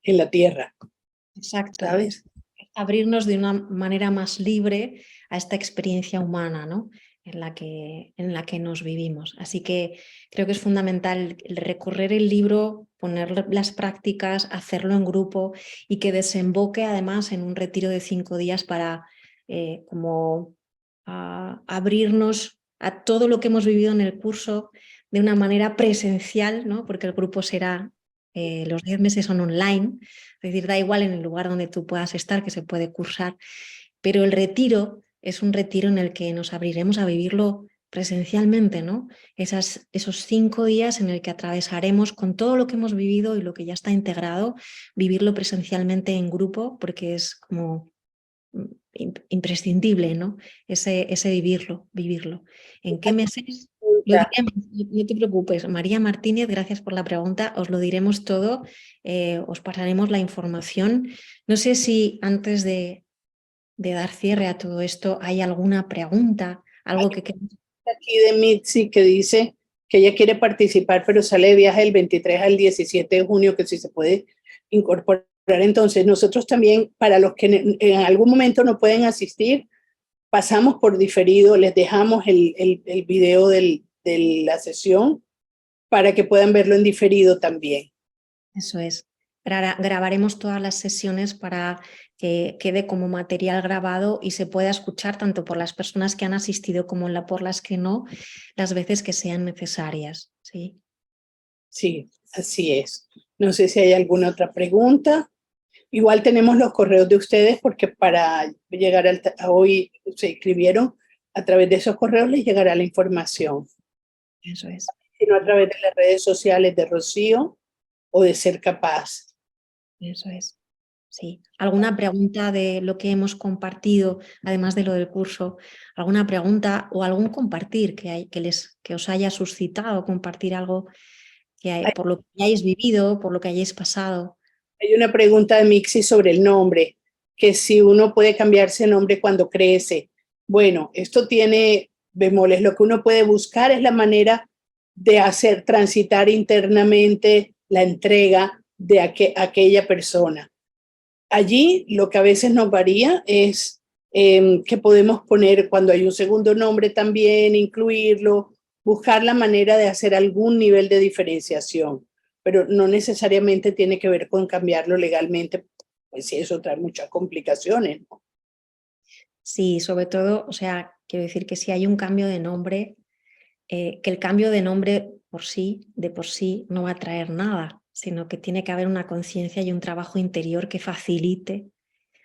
en la tierra. Exacto. ¿Sabes? Abrirnos de una manera más libre a esta experiencia humana, ¿no? en la que nos vivimos. Así que creo que es fundamental el recorrer el libro, poner las prácticas, hacerlo en grupo y que desemboque además en un retiro de 5 días para como abrirnos a todo lo que hemos vivido en el curso de una manera presencial, ¿no? Porque el grupo será, los 10 meses son online, es decir, da igual en el lugar donde tú puedas estar, que se puede cursar, pero el retiro es un retiro en el que nos abriremos a vivirlo presencialmente, ¿no? Esos 5 días en el que atravesaremos con todo lo que hemos vivido y lo que ya está integrado, vivirlo presencialmente en grupo, porque es como imprescindible, ¿no? Ese vivirlo. ¿En qué meses? Lo diremos, no te preocupes. María Martínez, gracias por la pregunta. Os lo diremos todo, os pasaremos la información. No sé si antes de dar cierre a todo esto hay alguna pregunta, algo que aquí de Mitzi que dice que ella quiere participar, pero sale de viaje del 23 al 17 de junio, que si se puede incorporar. Entonces, nosotros también, para los que en algún momento no pueden asistir, pasamos por diferido, les dejamos el video de la sesión para que puedan verlo en diferido también. Eso es. Grabaremos todas las sesiones para que quede como material grabado y se pueda escuchar tanto por las personas que han asistido como por las que no, las veces que sean necesarias. ¿Sí? Sí, así es. No sé si hay alguna otra pregunta. Igual tenemos los correos de ustedes porque para llegar a hoy se inscribieron, a través de esos correos les llegará la información. Eso es. Sino a través de las redes sociales de Rocío o de Ser Capaz. Eso es. Sí. ¿Alguna pregunta de lo que hemos compartido, además de lo del curso? ¿Alguna pregunta o algún compartir que os haya suscitado, compartir algo por lo que hayáis vivido, por lo que hayáis pasado? Hay una pregunta de Mixi sobre el nombre, que si uno puede cambiarse el nombre cuando crece. Bueno, esto tiene bemoles. Lo que uno puede buscar es la manera de hacer transitar internamente la entrega de aquella persona. Allí lo que a veces nos varía es que podemos poner cuando hay un segundo nombre también, incluirlo, buscar la manera de hacer algún nivel de diferenciación, pero no necesariamente tiene que ver con cambiarlo legalmente, pues sí, eso trae muchas complicaciones, ¿no? Sí, sobre todo, o sea, quiero decir que si hay un cambio de nombre, que el cambio de nombre de por sí, no va a traer nada, sino que tiene que haber una conciencia y un trabajo interior que facilite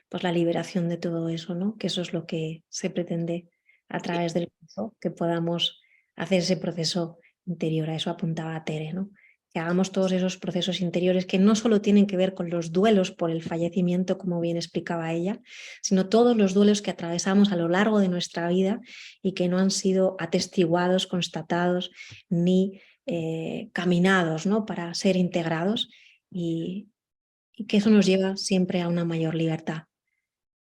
pues, la liberación de todo eso, ¿no? Que eso es lo que se pretende a través del curso, que podamos hacer ese proceso interior. A eso apuntaba Tere, ¿no? que hagamos todos esos procesos interiores que no solo tienen que ver con los duelos por el fallecimiento, como bien explicaba ella, sino todos los duelos que atravesamos a lo largo de nuestra vida y que no han sido atestiguados, constatados ni caminados, ¿no? Para ser integrados y que eso nos lleva siempre a una mayor libertad.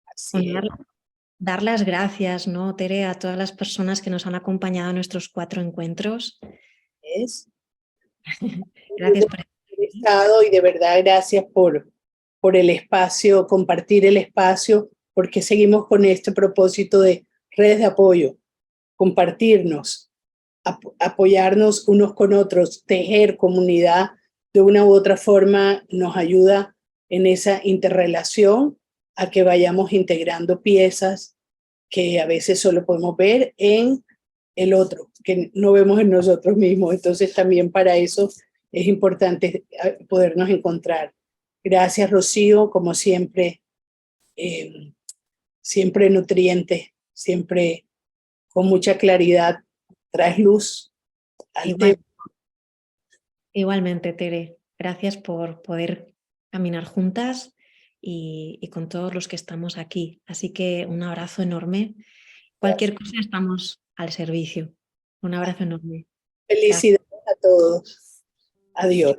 Así Bueno, dar las gracias, ¿no, Tere, a todas las personas que nos han acompañado en nuestros 4 encuentros. es. Muy Gracias bueno por estar haber aquí. estado y de verdad gracias por el espacio, compartir el espacio, porque seguimos con este propósito de redes de apoyo, compartirnos, apoyarnos unos con otros, tejer comunidad de una u otra forma nos ayuda en esa interrelación a que vayamos integrando piezas que a veces solo podemos ver en el otro, que no vemos en nosotros mismos. Entonces también para eso es importante podernos encontrar. Gracias, Rocío, como siempre, siempre nutriente, siempre con mucha claridad, traes luz al Igual, tema. igualmente, Tere, gracias por poder caminar juntas y con todos los que estamos aquí. Así que un abrazo enorme. Cualquier cosa estamos al servicio. Un abrazo enorme. Gracias. Felicidades a todos. Adiós.